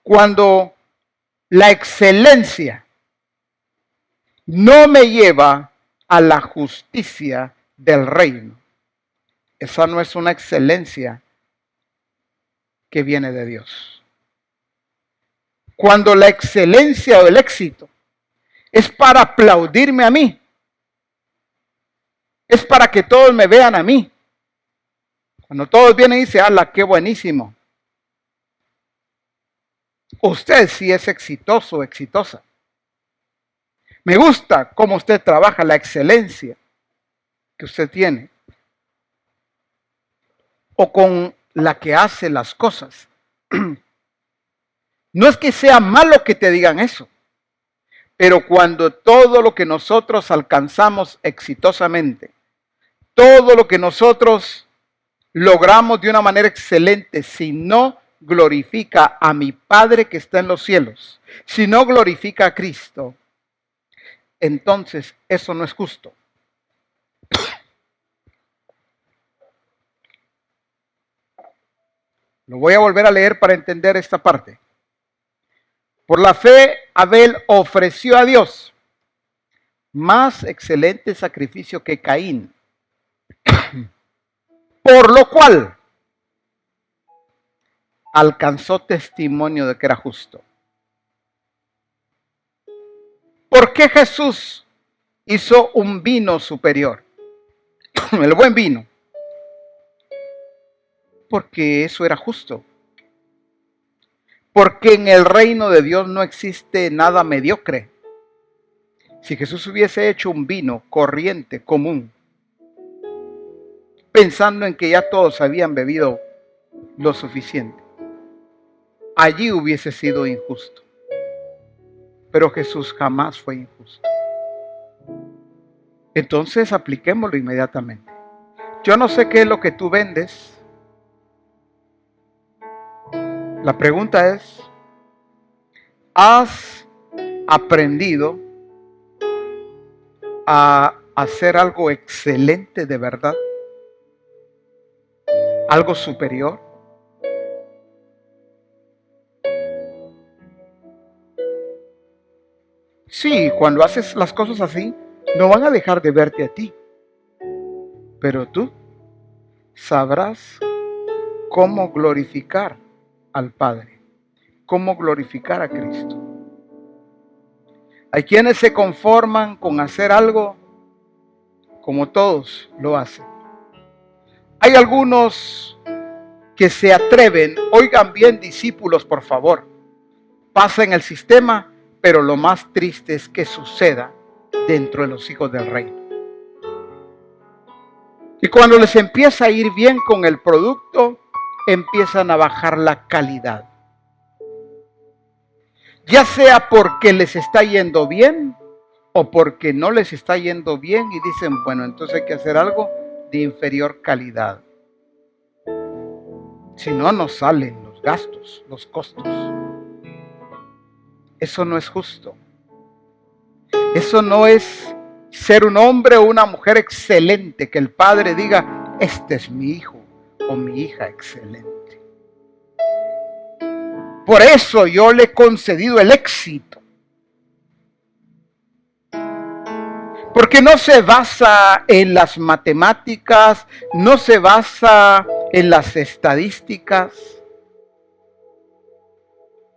Cuando la excelencia no me lleva a la justicia del reino, esa no es una excelencia que viene de Dios. Cuando la excelencia o el éxito es para aplaudirme a mí, es para que todos me vean a mí. Cuando todos vienen y dicen, ¡hala, qué buenísimo! Usted sí es exitoso o exitosa. Me gusta cómo usted trabaja, la excelencia que usted tiene. O con la que hace las cosas. No es que sea malo que te digan eso, pero cuando todo lo que nosotros alcanzamos exitosamente, todo lo que nosotros logramos de una manera excelente, si no glorifica a mi Padre que está en los cielos, si no glorifica a Cristo, entonces eso no es justo. Lo voy a volver a leer para entender esta parte. Por la fe, Abel ofreció a Dios más excelente sacrificio que Caín, por lo cual alcanzó testimonio de que era justo. ¿Por qué Jesús hizo un vino superior? El buen vino. Porque eso era justo. Porque en el reino de Dios no existe nada mediocre. Si Jesús hubiese hecho un vino corriente, común, pensando en que ya todos habían bebido lo suficiente, allí hubiese sido injusto. Pero Jesús jamás fue injusto. Entonces apliquémoslo inmediatamente. Yo no sé qué es lo que tú vendes. La pregunta es, ¿has aprendido a hacer algo excelente de verdad? ¿Algo superior? Sí, cuando haces las cosas así, no van a dejar de verte a ti. Pero tú sabrás cómo glorificar al Padre, cómo glorificar a Cristo. Hay quienes se conforman con hacer algo como todos lo hacen. Hay algunos que se atreven, oigan bien discípulos por favor, pasen el sistema, pero lo más triste es que suceda dentro de los hijos del reino. Y cuando les empieza a ir bien con el producto, empiezan a bajar la calidad. Ya sea porque les está yendo bien o porque no les está yendo bien y dicen, bueno, entonces hay que hacer algo de inferior calidad. Si no, nos salen los gastos, los costos. Eso no es justo. Eso no es ser un hombre o una mujer excelente, que el padre diga, este es mi hijo o mi hija excelente. Por eso yo le he concedido el éxito. Porque no se basa en las matemáticas, no se basa en las estadísticas.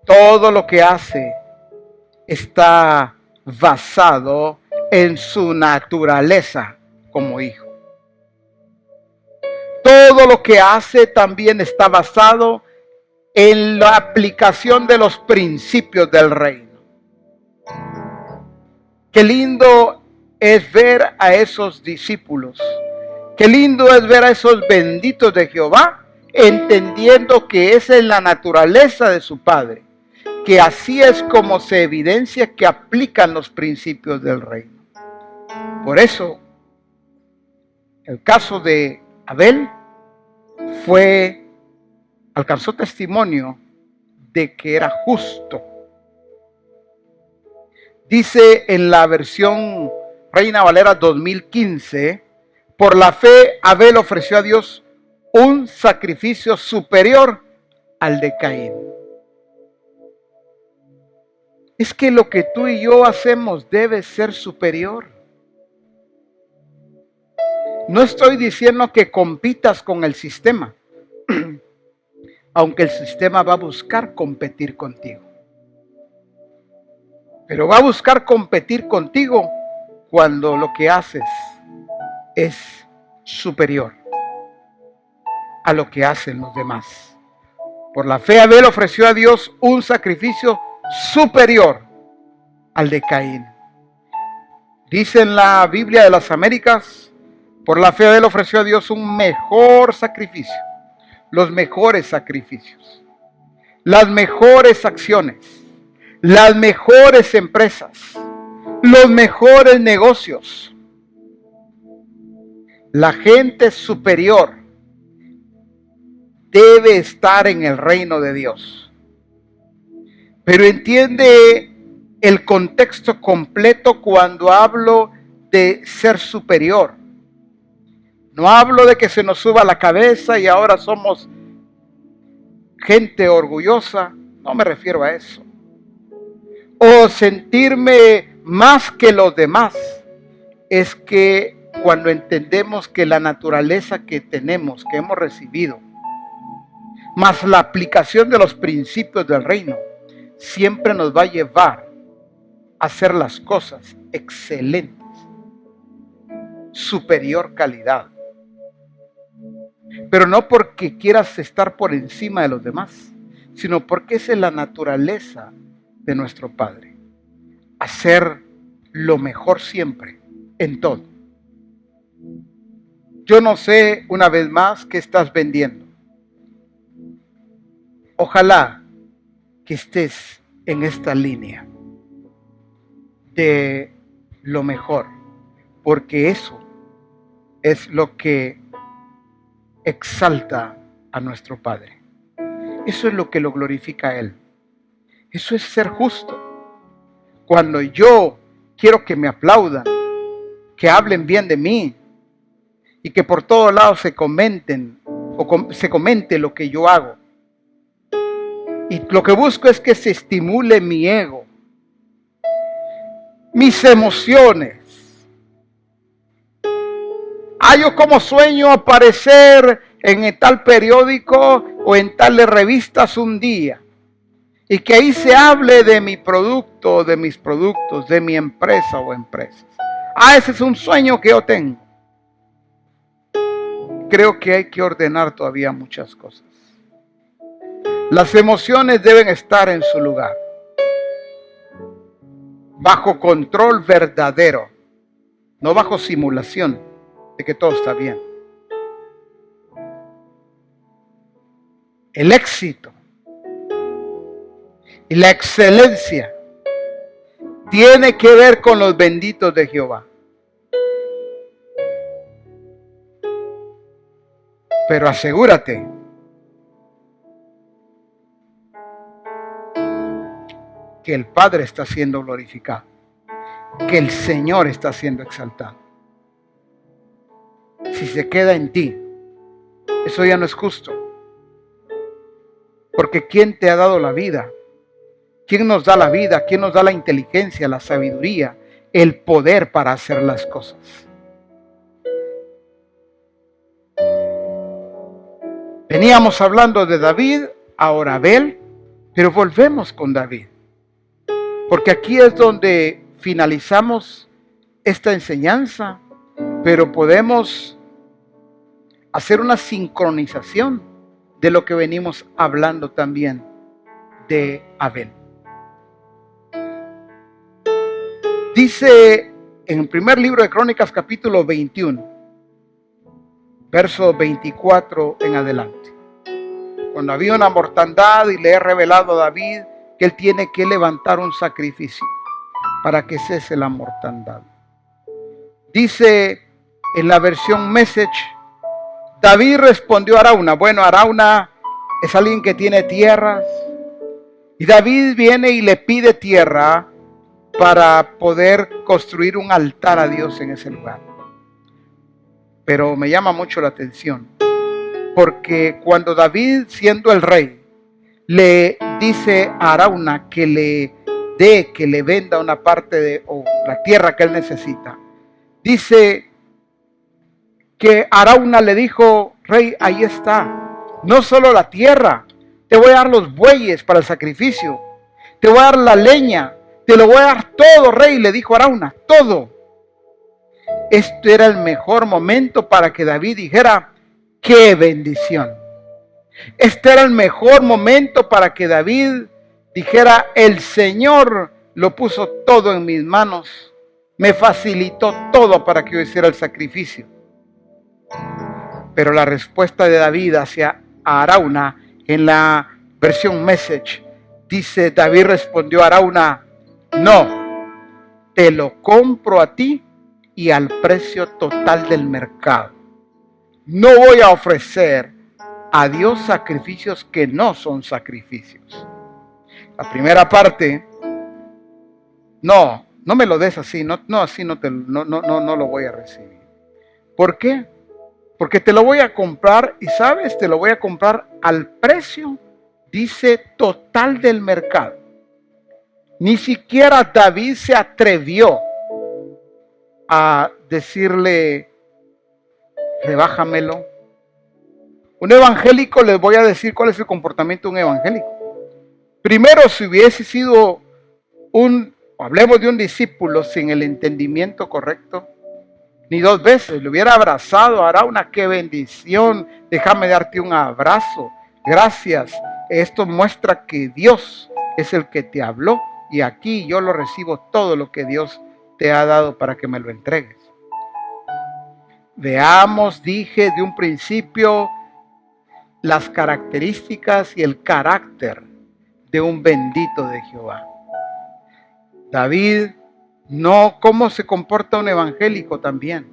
Todo lo que hace está basado en su naturaleza como hijo. Todo lo que hace también está basado en la aplicación de los principios del reino. Qué lindo es ver a esos discípulos. Qué lindo es ver a esos benditos de Jehová, entendiendo que esa es la naturaleza de su Padre, que así es como se evidencia que aplican los principios del reino. Por eso, el caso de Abel alcanzó testimonio de que era justo. Dice en la versión Reina Valera 2015, por la fe Abel ofreció a Dios un sacrificio superior al de Caín. Es que lo que tú y yo hacemos debe ser superior. No estoy diciendo que compitas con el sistema, aunque el sistema va a buscar competir contigo. Pero va a buscar competir contigo cuando lo que haces es superior a lo que hacen los demás. Por la fe Abel ofreció a Dios un sacrificio superior al de Caín. Dice en la Biblia de las Américas, por la fe Abel ofreció a Dios un mejor sacrificio, los mejores sacrificios, las mejores acciones, las mejores empresas, los mejores negocios. La gente superior debe estar en el reino de Dios. Pero entiende el contexto completo cuando hablo de ser superior. No hablo de que se nos suba la cabeza y ahora somos gente orgullosa. No me refiero a eso. O sentirme más que los demás. Es que cuando entendemos que la naturaleza que tenemos, que hemos recibido, más la aplicación de los principios del reino, siempre nos va a llevar a hacer las cosas excelentes, superior calidad. Pero no porque quieras estar por encima de los demás, sino porque esa es la naturaleza de nuestro Padre. Hacer lo mejor siempre, en todo. Yo no sé, una vez más, qué estás vendiendo. Ojalá que estés en esta línea de lo mejor, porque eso es lo que exalta a nuestro Padre. Eso es lo que lo glorifica a Él. Eso es ser justo. Cuando yo quiero que me aplaudan, que hablen bien de mí y que por todos lados se comenten o se comente lo que yo hago. Y lo que busco es que se estimule mi ego, mis emociones. Yo como sueño aparecer en tal periódico o en tales revistas un día y que ahí se hable de mi producto, de mis productos, de mi empresa o empresas. Ese es un sueño que yo tengo. Creo que hay que ordenar todavía muchas cosas. Las emociones deben estar en su lugar, bajo control verdadero, no bajo simulación de que todo está bien. El éxito y la excelencia tiene que ver con los benditos de Jehová. Pero asegúrate que el Padre está siendo glorificado, que el Señor está siendo exaltado. Si se queda en ti, eso ya no es justo. Porque ¿quién te ha dado la vida? ¿Quién nos da la vida? ¿Quién nos da la inteligencia, la sabiduría, el poder para hacer las cosas? Veníamos hablando de David, ahora Abel, pero volvemos con David. Porque aquí es donde finalizamos esta enseñanza, pero podemos hacer una sincronización de lo que venimos hablando también de Abel. Dice en el primer libro de Crónicas, capítulo 21, verso 24 en adelante. Cuando había una mortandad y le he revelado a David que él tiene que levantar un sacrificio para que cese la mortandad. Dice en la versión Message, David respondió a Arauna. Bueno, Arauna es alguien que tiene tierras. Y David viene y le pide tierra para poder construir un altar a Dios en ese lugar. Pero me llama mucho la atención, porque cuando David, siendo el rey, le dice a Arauna que le dé, que le venda una parte de la tierra que él necesita, dice que Arauna le dijo, rey, ahí está, no solo la tierra, te voy a dar los bueyes para el sacrificio, te voy a dar la leña, te lo voy a dar todo, rey, le dijo Arauna, todo. Este era el mejor momento para que David dijera, ¡qué bendición! Este era el mejor momento para que David dijera, el Señor lo puso todo en mis manos, me facilitó todo para que yo hiciera el sacrificio. Pero la respuesta de David hacia Arauna en la versión Message dice, David respondió a Arauna, no, te lo compro a ti y al precio total del mercado. No voy a ofrecer a Dios sacrificios que no son sacrificios. La primera parte, no me lo des así, así no lo voy a recibir. ¿Por qué? Porque te lo voy a comprar y sabes, te lo voy a comprar al precio, dice, total del mercado. Ni siquiera David se atrevió a decirle, rebájamelo. Un evangélico, les voy a decir cuál es el comportamiento de un evangélico. Primero, si hubiese sido hablemos de un discípulo sin el entendimiento correcto, ni dos veces, le hubiera abrazado, Arauna, qué bendición, déjame darte un abrazo, gracias, esto muestra que Dios es el que te habló y aquí yo lo recibo todo lo que Dios te ha dado para que me lo entregues. Veamos, dije de un principio, las características y el carácter de un bendito de Jehová. David, no, ¿cómo se comporta un evangélico también?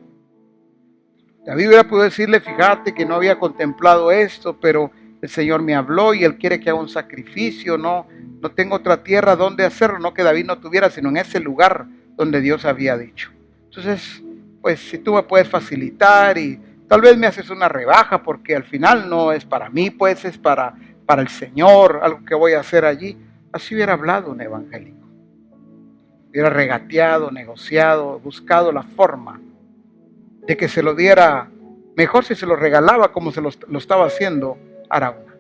David hubiera podido decirle, fíjate que no había contemplado esto, pero el Señor me habló y Él quiere que haga un sacrificio, no tengo otra tierra donde hacerlo, no que David no tuviera, sino en ese lugar donde Dios había dicho. Entonces, pues si tú me puedes facilitar y tal vez me haces una rebaja, porque al final no es para mí, pues es para el Señor, algo que voy a hacer allí. Así hubiera hablado un evangélico. Hubiera regateado, negociado, buscado la forma de que se lo diera, mejor si se lo regalaba como se lo estaba haciendo Araúna.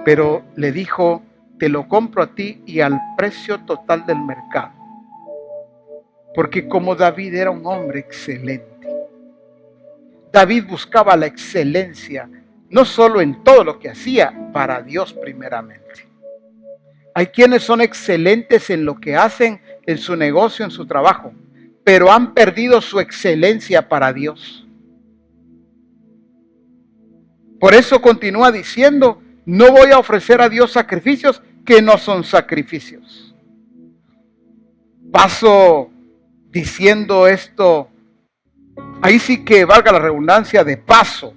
Pero le dijo, te lo compro a ti y al precio total del mercado. Porque como David era un hombre excelente, David buscaba la excelencia, no solo en todo lo que hacía, para Dios primeramente. Hay quienes son excelentes en lo que hacen, en su negocio, en su trabajo, pero han perdido su excelencia para Dios. Por eso continúa diciendo, no voy a ofrecer a Dios sacrificios que no son sacrificios. Paso diciendo esto, ahí sí que valga la redundancia, de paso.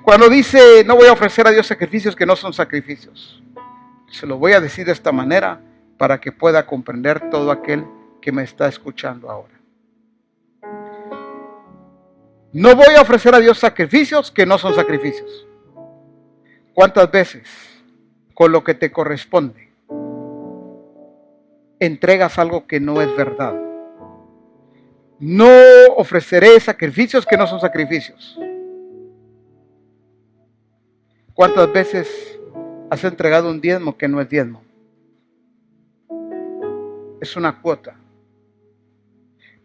Cuando dice, no voy a ofrecer a Dios sacrificios que no son sacrificios, se lo voy a decir de esta manera para que pueda comprender todo aquel que me está escuchando ahora. No voy a ofrecer a Dios sacrificios que no son sacrificios. ¿Cuántas veces con lo que te corresponde entregas algo que no es verdad? No ofreceré sacrificios que no son sacrificios. ¿Cuántas veces has entregado un diezmo que no es diezmo? Es una cuota.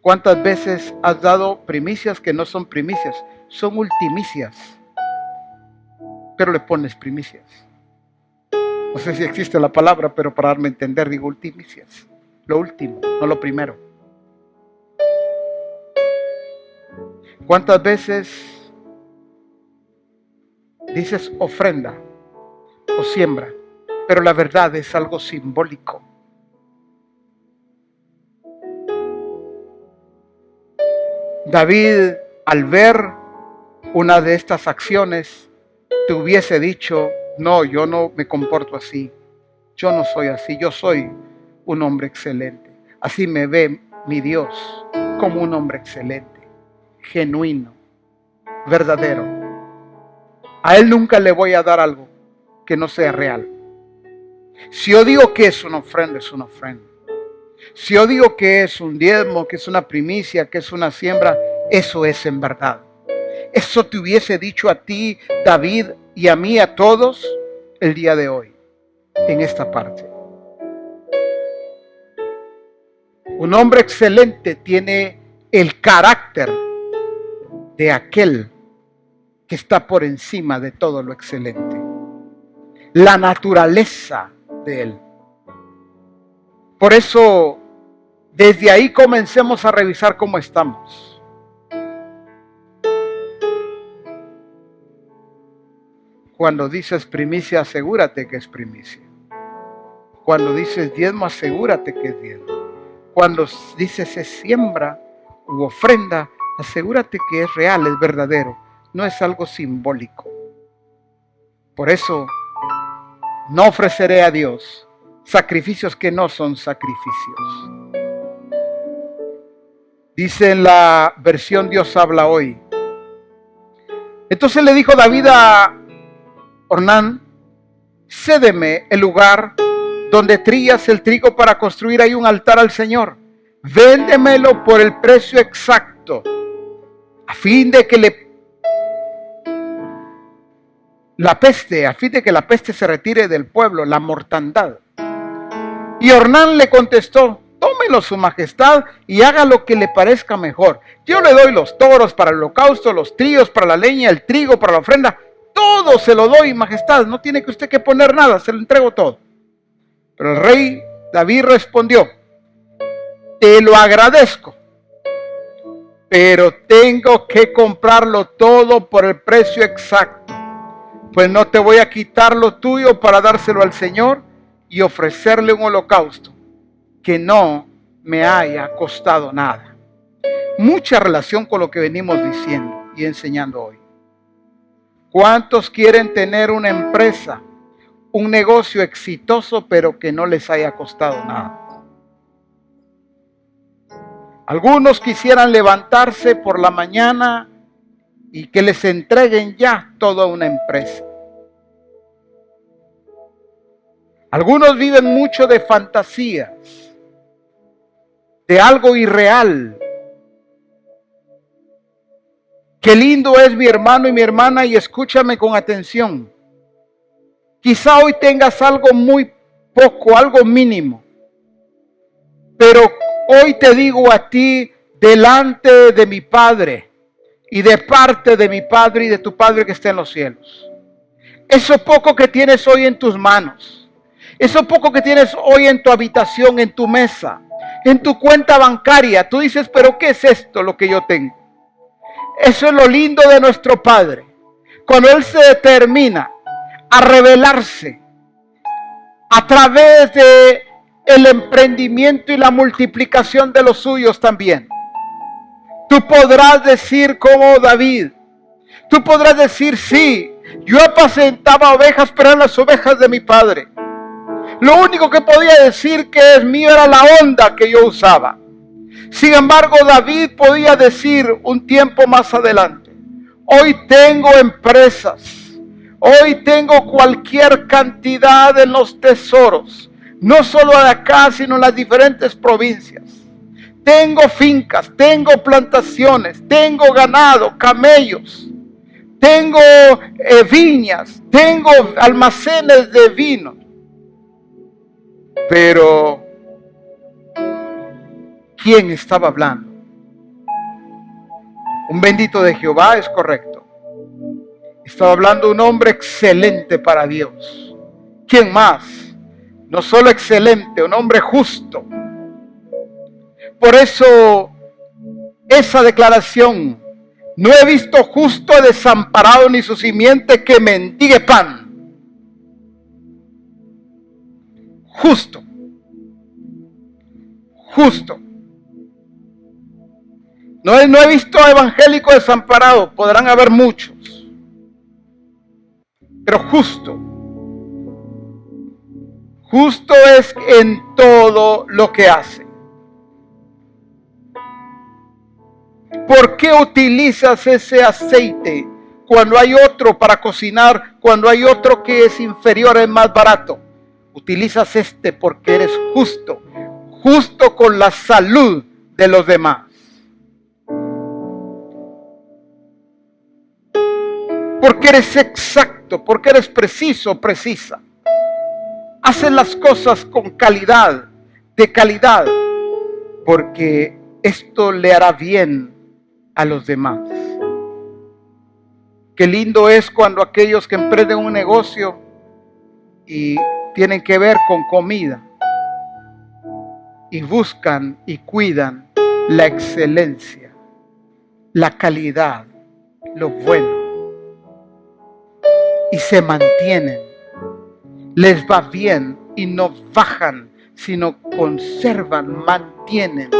¿Cuántas veces has dado primicias que no son primicias? Son ultimicias, pero le pones primicias. No sé si existe la palabra, pero para darme a entender digo ultimicias. Lo último, no lo primero. ¿Cuántas veces dices ofrenda o siembra, pero la verdad es algo simbólico? David, al ver una de estas acciones, te hubiese dicho, no, yo no me comporto así, yo no soy así, yo soy un hombre excelente. Así me ve mi Dios, como un hombre excelente, genuino, verdadero. A Él nunca le voy a dar algo que no sea real. Si yo digo que es una ofrenda, es una ofrenda. Si yo digo que es un diezmo, que es una primicia, que es una siembra, eso es en verdad. Eso te hubiese dicho a ti, David, y a mí, a todos, el día de hoy, en esta parte. Un hombre excelente tiene el carácter de aquel que está por encima de todo lo excelente. La naturaleza de él. Por eso, desde ahí comencemos a revisar cómo estamos. Cuando dices primicia, asegúrate que es primicia. Cuando dices diezmo, asegúrate que es diezmo. Cuando dices es siembra u ofrenda, asegúrate que es real, es verdadero. No es algo simbólico. Por eso, no ofreceré a Dios sacrificios que no son sacrificios. Dice en la versión Dios habla hoy. Entonces le dijo David a Ornán, cédeme el lugar donde trillas el trigo para construir ahí un altar al Señor. Véndemelo por el precio exacto, a fin de que la peste se retire del pueblo, la mortandad. Y Ornán le contestó, tómelo su majestad y haga lo que le parezca mejor. Yo le doy los toros para el holocausto, los tríos para la leña, el trigo para la ofrenda. Todo se lo doy, majestad. No tiene que usted que poner nada, se lo entrego todo. Pero el rey David respondió, te lo agradezco, pero tengo que comprarlo todo por el precio exacto. Pues no te voy a quitar lo tuyo para dárselo al Señor y ofrecerle un holocausto que no me haya costado nada. Mucha relación con lo que venimos diciendo y enseñando hoy. ¿Cuántos quieren tener una empresa, un negocio exitoso, pero que no les haya costado nada? Algunos quisieran levantarse por la mañana y que les entreguen ya toda una empresa. Algunos viven mucho de fantasías, de algo irreal. Qué lindo es mi hermano y mi hermana, y escúchame con atención. Quizá hoy tengas algo muy poco, algo mínimo, pero hoy te digo a ti, delante de mi Padre y de parte de mi Padre y de tu Padre que está en los cielos, eso poco que tienes hoy en tus manos, eso poco que tienes hoy en tu habitación, en tu mesa, en tu cuenta bancaria, tú dices, pero ¿qué es esto lo que yo tengo? Eso es lo lindo de nuestro Padre. Cuando Él se determina a revelarse a través de el emprendimiento y la multiplicación de los suyos también. Tú podrás decir como David, tú podrás decir, sí, yo apacentaba ovejas, pero eran las ovejas de mi padre. Lo único que podía decir que es mío era la onda que yo usaba. Sin embargo, David podía decir un tiempo más adelante, hoy tengo empresas, hoy tengo cualquier cantidad en los tesoros, no solo de acá, sino en las diferentes provincias. Tengo fincas, tengo plantaciones, tengo ganado, camellos, tengo viñas, tengo almacenes de vino. Pero ¿quién estaba hablando? Un bendito de Jehová, es correcto. Estaba hablando un hombre excelente para Dios. ¿Quién más? No solo excelente, un hombre justo. Por eso, esa declaración, no he visto justo desamparado ni su simiente que mendigue pan. Justo. Justo. No he visto evangélico desamparado, podrán haber muchos, pero justo. Justo es en todo lo que hace. ¿Por qué utilizas ese aceite cuando hay otro para cocinar, cuando hay otro que es inferior, es más barato? Utilizas este porque eres justo, justo con la salud de los demás. Porque eres exacto, porque eres preciso, precisa. Haces las cosas con calidad, de calidad, porque esto le hará bien a los demás. Qué lindo es cuando aquellos que emprenden un negocio y tienen que ver con comida y buscan y cuidan la excelencia, la calidad, lo bueno, y se mantienen, les va bien y no bajan, sino conservan, mantienen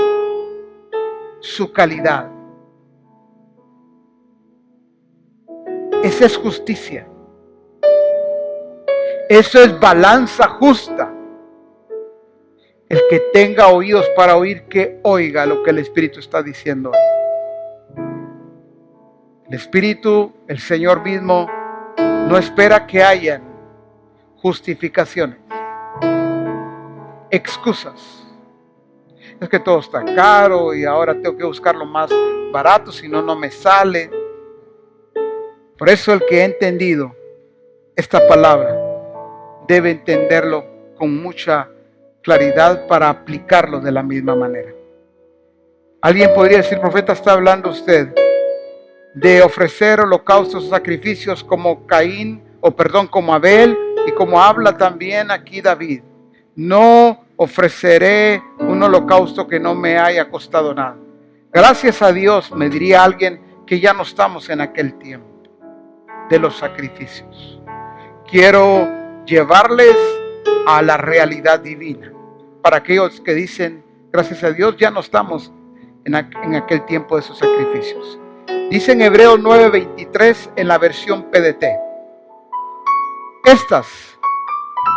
su calidad. Esa es justicia. Eso es balanza justa. El que tenga oídos para oír, que oiga lo que el Espíritu está diciendo hoy. El Espíritu, el Señor mismo, no espera que hayan justificaciones, excusas. Es que todo está caro y ahora tengo que buscar lo más barato, si no, no me sale. Por eso el que ha entendido esta palabra debe entenderlo con mucha claridad para aplicarlo de la misma manera. Alguien podría decir, profeta, está hablando usted de ofrecer holocaustos o sacrificios como Caín, como Abel, y como habla también aquí David. No ofreceré un holocausto que no me haya costado nada. Gracias a Dios, me diría alguien, que ya no estamos en aquel tiempo de los sacrificios. quiero llevarles a la realidad divina. Para aquellos que dicen, gracias a Dios, ya no estamos en aquel tiempo de esos sacrificios. Dice en Hebreos 9:23 en la versión PDT. Estas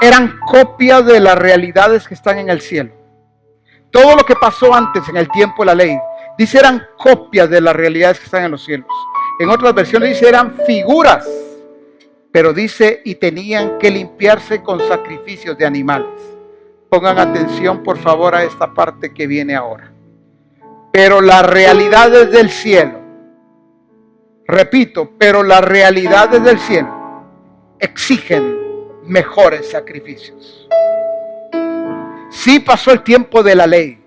eran copias de las realidades que están en el cielo. Todo lo que pasó antes en el tiempo de la ley, dice, eran copias de las realidades que están en los cielos. En otras versiones dice, eran figuras. Pero dice, y tenían que limpiarse con sacrificios de animales. Pongan atención, por favor, a esta parte que viene ahora. Pero las realidades del cielo, repito, pero las realidades del cielo exigen mejores sacrificios. Sí pasó el tiempo de la ley,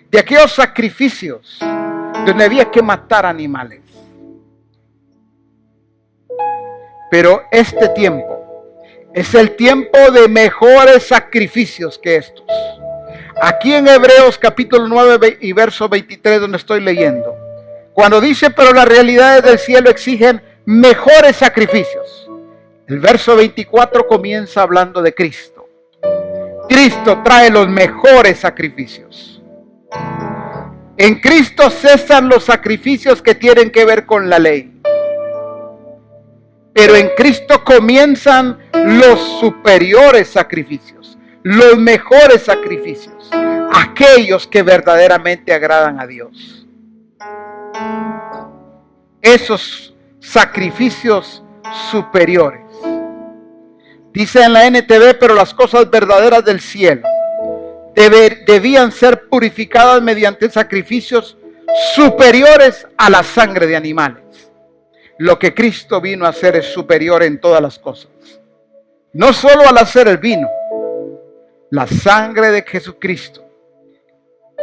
de aquellos sacrificios donde había que matar animales. Pero este tiempo es el tiempo de mejores sacrificios que estos. Aquí en Hebreos capítulo 9 y verso 23, donde estoy leyendo, cuando dice, pero las realidades del cielo exigen mejores sacrificios, el verso 24 comienza hablando de Cristo. Cristo trae los mejores sacrificios. En Cristo cesan los sacrificios que tienen que ver con la ley. Pero en Cristo comienzan los superiores sacrificios, los mejores sacrificios, aquellos que verdaderamente agradan a Dios. Esos sacrificios superiores. Dice en la NTV, pero las cosas verdaderas del cielo debían ser purificadas mediante sacrificios superiores a la sangre de animales. Lo que Cristo vino a hacer es superior en todas las cosas. No solo al hacer el vino, la sangre de Jesucristo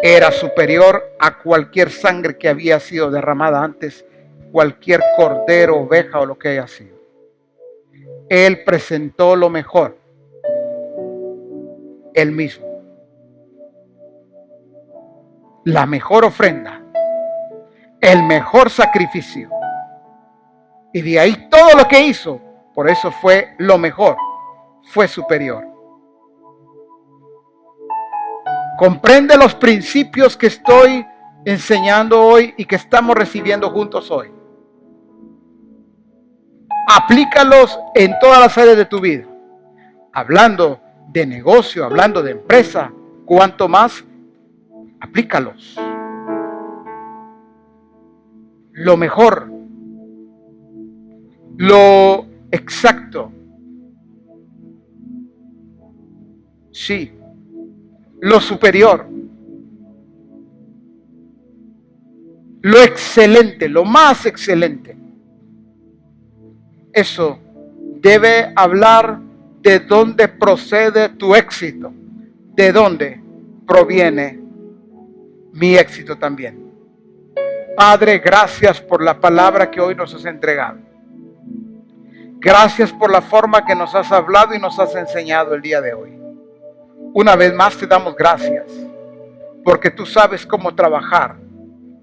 era superior a cualquier sangre que había sido derramada antes, cualquier cordero, oveja o lo que haya sido. Él presentó lo mejor, Él mismo. La mejor ofrenda, el mejor sacrificio. Y de ahí todo lo que hizo, por eso fue lo mejor, fue superior. Comprende los principios que estoy enseñando hoy y que estamos recibiendo juntos hoy. Aplícalos en todas las áreas de tu vida. Hablando de negocio, hablando de empresa, cuanto más, aplícalos. Lo mejor, lo exacto, sí, lo superior, lo excelente, lo más excelente. Eso debe hablar de dónde procede tu éxito, de dónde proviene mi éxito también. Padre, gracias por la palabra que hoy nos has entregado. Gracias por la forma que nos has hablado y nos has enseñado el día de hoy. Una vez más te damos gracias, porque tú sabes cómo trabajar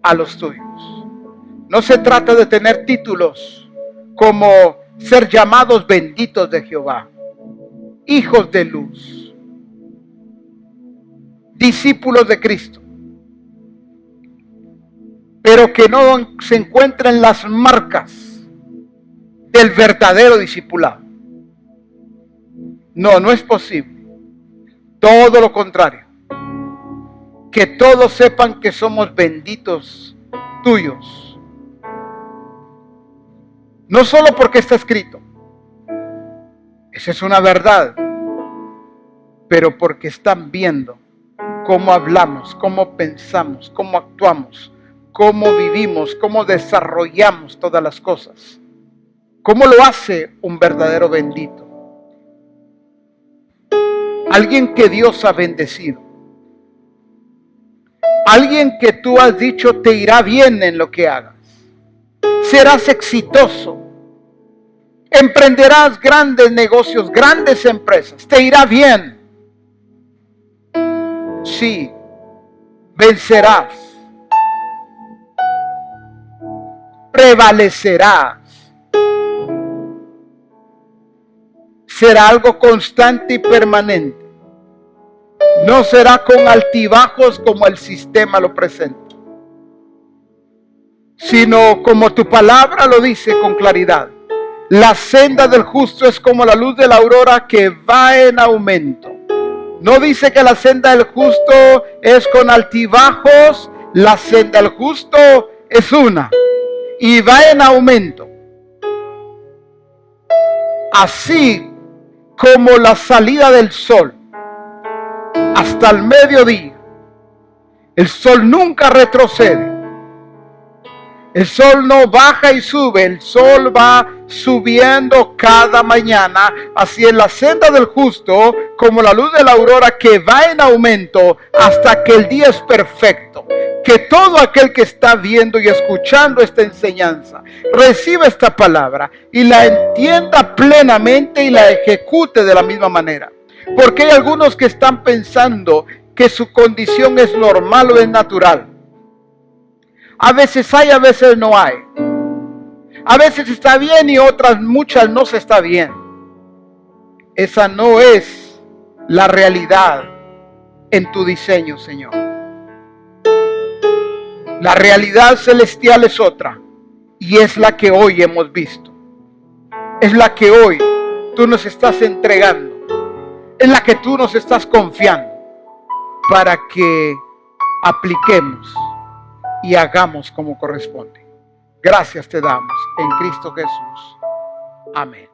a los tuyos. No se trata de tener títulos como ser llamados benditos de Jehová, hijos de luz, discípulos de Cristo, pero que no se encuentren las marcas del verdadero discipulado. No, no es posible. Todo lo contrario. Que todos sepan que somos benditos tuyos. No solo porque está escrito. Esa es una verdad. Pero porque están viendo cómo hablamos, cómo pensamos, cómo actuamos, cómo vivimos, cómo desarrollamos todas las cosas. ¿Cómo lo hace un verdadero bendito? Alguien que Dios ha bendecido. Alguien que tú has dicho te irá bien en lo que hagas. Serás exitoso. Emprenderás grandes negocios, grandes empresas. Te irá bien. Sí, vencerás. Prevalecerás. será algo constante y permanente. No será con altibajos como el sistema lo presenta, sino como tu palabra lo dice con claridad. La senda del justo es como la luz de la aurora que va en aumento. No dice que la senda del justo es con altibajos. La senda del justo es una y va en aumento. Así como la salida del sol hasta el mediodía, el sol nunca retrocede. El sol no baja y sube, el sol va subiendo cada mañana. Así en la senda del justo, como la luz de la aurora que va en aumento hasta que el día es perfecto. Que todo aquel que está viendo y escuchando esta enseñanza reciba esta palabra y la entienda plenamente y la ejecute de la misma manera. Porque hay algunos que están pensando que su condición es normal o es natural. A veces hay, a veces no hay. A veces está bien y otras muchas no se está bien. Esa no es la realidad en tu diseño, Señor. La realidad celestial es otra y es la que hoy hemos visto. Es la que hoy tú nos estás entregando. Es la que tú nos estás confiando para que apliquemos y hagamos como corresponde. Gracias te damos en Cristo Jesús. Amén.